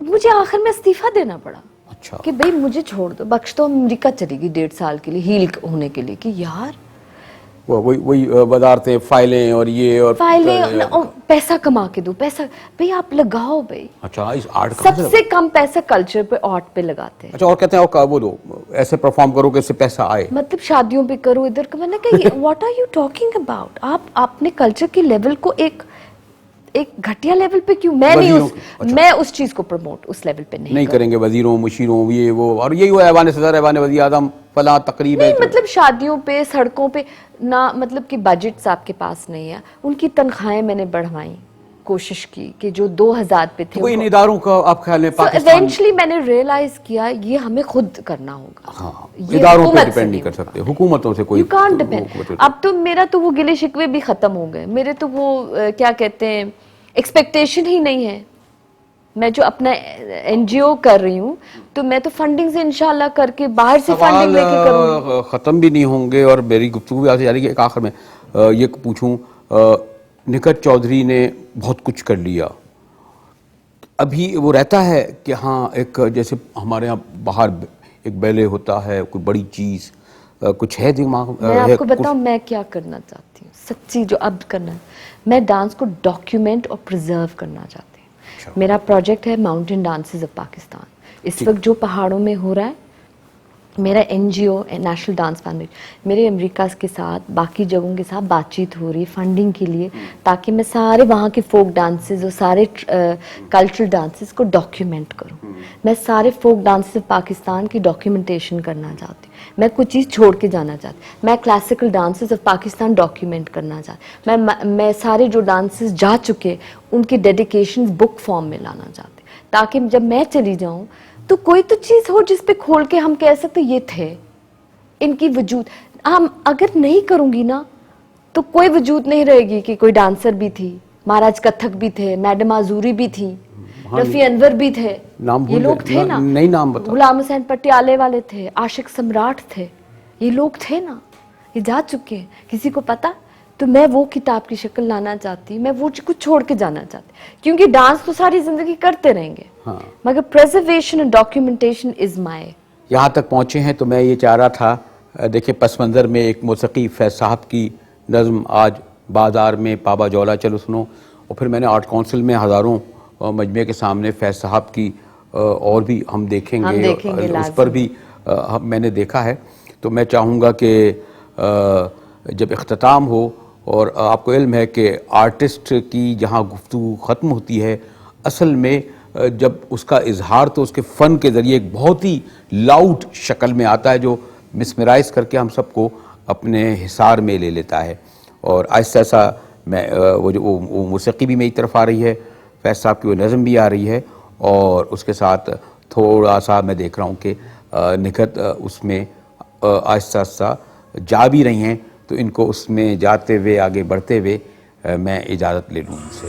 मुझे आखिर में इस्तीफा देना पड़ा। अच्छा। कि भाई मुझे छोड़ दो, बख्श दो, अमेरिका चली गई 1.5 साल के लिए हील होने के लिए कि यार वही वजारतें फाइलें और ये और पैसा कमा के दो, पैसा भाई आप लगाओ भाई। अच्छा, इस आर्ट सबसे कम पैसा कल्चर पे आर्ट पे लगाते हैं। अच्छा, और कहते हैं और वो दो ऐसे परफॉर्म करो कि इससे पैसा आए, मतलब शादियों पे करो इधर का। मैंने कहा what are you talking about, आप अपने कल्चर के लेवल को एक घटिया लेवल पे क्यों? मैं नहीं मैं उस चीज को प्रमोट उस लेवल पे नहीं करेंगे। वजीरों मुशीरों ये वो और यही हुआ ऐवान सदर ऐवान वज़ीर आज़म फला तकरीब है, मतलब शादियों पे सड़कों पे ना, मतलब कि बजट्स आपके पास नहीं है। उनकी तनख्वाहें मैंने बढ़वाई, कोशिश की कि जो 2000 पे थे तो इन इदारों का आप ख्याल में पाकिस्तान इवेंचुअली मैंने रियलाइज किया ये हमें खुद करना होगा। हाँ, इदारों पे डिपेंड नहीं कर सकते, हुकूमतों से कोई यू कांट डिपेंड। अब तो मेरा तो वो गिले शिकवे भी खत्म हो गए, मेरे तो वो क्या कहते हैं एक्सपेक्टेशन ही नहीं है। मैं जो अपना एनजीओ कर रही हूँ तो मैं तो फंडिंग से इंशाल्लाह करके बाहर से फंडिंग लेके करूँगी। खत्म भी नहीं होंगे और मेरी गुफ्तगू भी आती जा रही है। एक आखिर में ये पूछूं, निखत चौधरी ने बहुत कुछ कर लिया, अभी वो रहता है कि हाँ एक जैसे हमारे यहाँ बाहर एक बैले होता है कोई बड़ी चीज़ कुछ है दिमाग? मैं आपको बताऊं मैं क्या करना चाहती हूँ सच्ची, जो अब करना है, मैं डांस को डॉक्यूमेंट और प्रिजर्व करना चाहती हूँ। मेरा प्रोजेक्ट है माउंटेन डांसेस ऑफ पाकिस्तान। इस वक्त जो पहाड़ों में हो रहा है, मेरा एनजीओ नेशनल डांस फाउंडेशन, मेरे अमेरिका के साथ बाकी जगहों के साथ बातचीत हो रही है फंडिंग के लिए, ताकि मैं सारे वहाँ के फोक डांसेस और सारे कल्चरल डांसेस को डॉक्यूमेंट करूँ। मैं सारे फोक डांसेस पाकिस्तान की डॉक्यूमेंटेशन करना चाहती हूँ। मैं कुछ चीज़ छोड़ के जाना चाहती, मैं classical dances of Pakistan document करना चाहती, मैं सारे जो डांसेस जा चुके उनकी डेडिकेशन बुक फॉर्म में लाना चाहती, ताकि जब मैं चली जाऊँ तो कोई तो चीज़ हो जिस पे खोल के हम कह सकते ये थे, इनकी वजूद। हम अगर नहीं करूँगी ना तो कोई वजूद नहीं रहेगी कि कोई डांसर भी थी, महाराज कथक भी थे, मैडम आजूरी भी थी, रफ़ी अनवर भी थे, ये लोग थे ना, नहीं नाम बताओ, गुलाम हुसैन पटियाले वाले थे, आशिक सम्राट थे, ये लोग थे ना, ये जा चुके हैं, किसी को पता? तो मैं वो किताब की शक्ल लाना चाहती, मैं वो कुछ छोड़ के जाना चाहती, क्योंकि डांस तो सारी जिंदगी करते रहेंगे। हाँ। मगर preservation and documentation is my. यहाँ तक पहुँचे हैं तो मैं ये चाह रहा था, देखिए पस मंज़र में एक मौसीकी फैज़ साहब की नज़्म आज बाज़ार में पाबा जौला चलो सुनो, और फिर मैंने आर्ट काउंसिल में हज़ारों मजमे के सामने फैज़ साहब की और भी हम देखेंगे उस पर भी मैंने देखा है। तो मैं चाहूँगा कि जब इख्तिताम हो, और आपको इल्म है कि आर्टिस्ट की जहाँ गुफ्तगू ख़त्म होती है, असल में जब उसका इजहार तो उसके फ़न के ज़रिए एक बहुत ही लाउड शक्ल में आता है जो मिसमराइज़ करके हम सबको अपने हिसार में ले लेता है। और ऐसा ऐसा मैं वो मौसीकी भी मेरी तरफ आ रही है, फैज़ साहब की वो नज़म भी आ रही है, और उसके साथ थोड़ा सा मैं देख रहा हूँ कि निखत उसमें आहिस्ता आहिस्ता जा भी रही हैं, तो इनको उसमें जाते हुए आगे बढ़ते हुए मैं इजाज़त ले लूँ उनसे।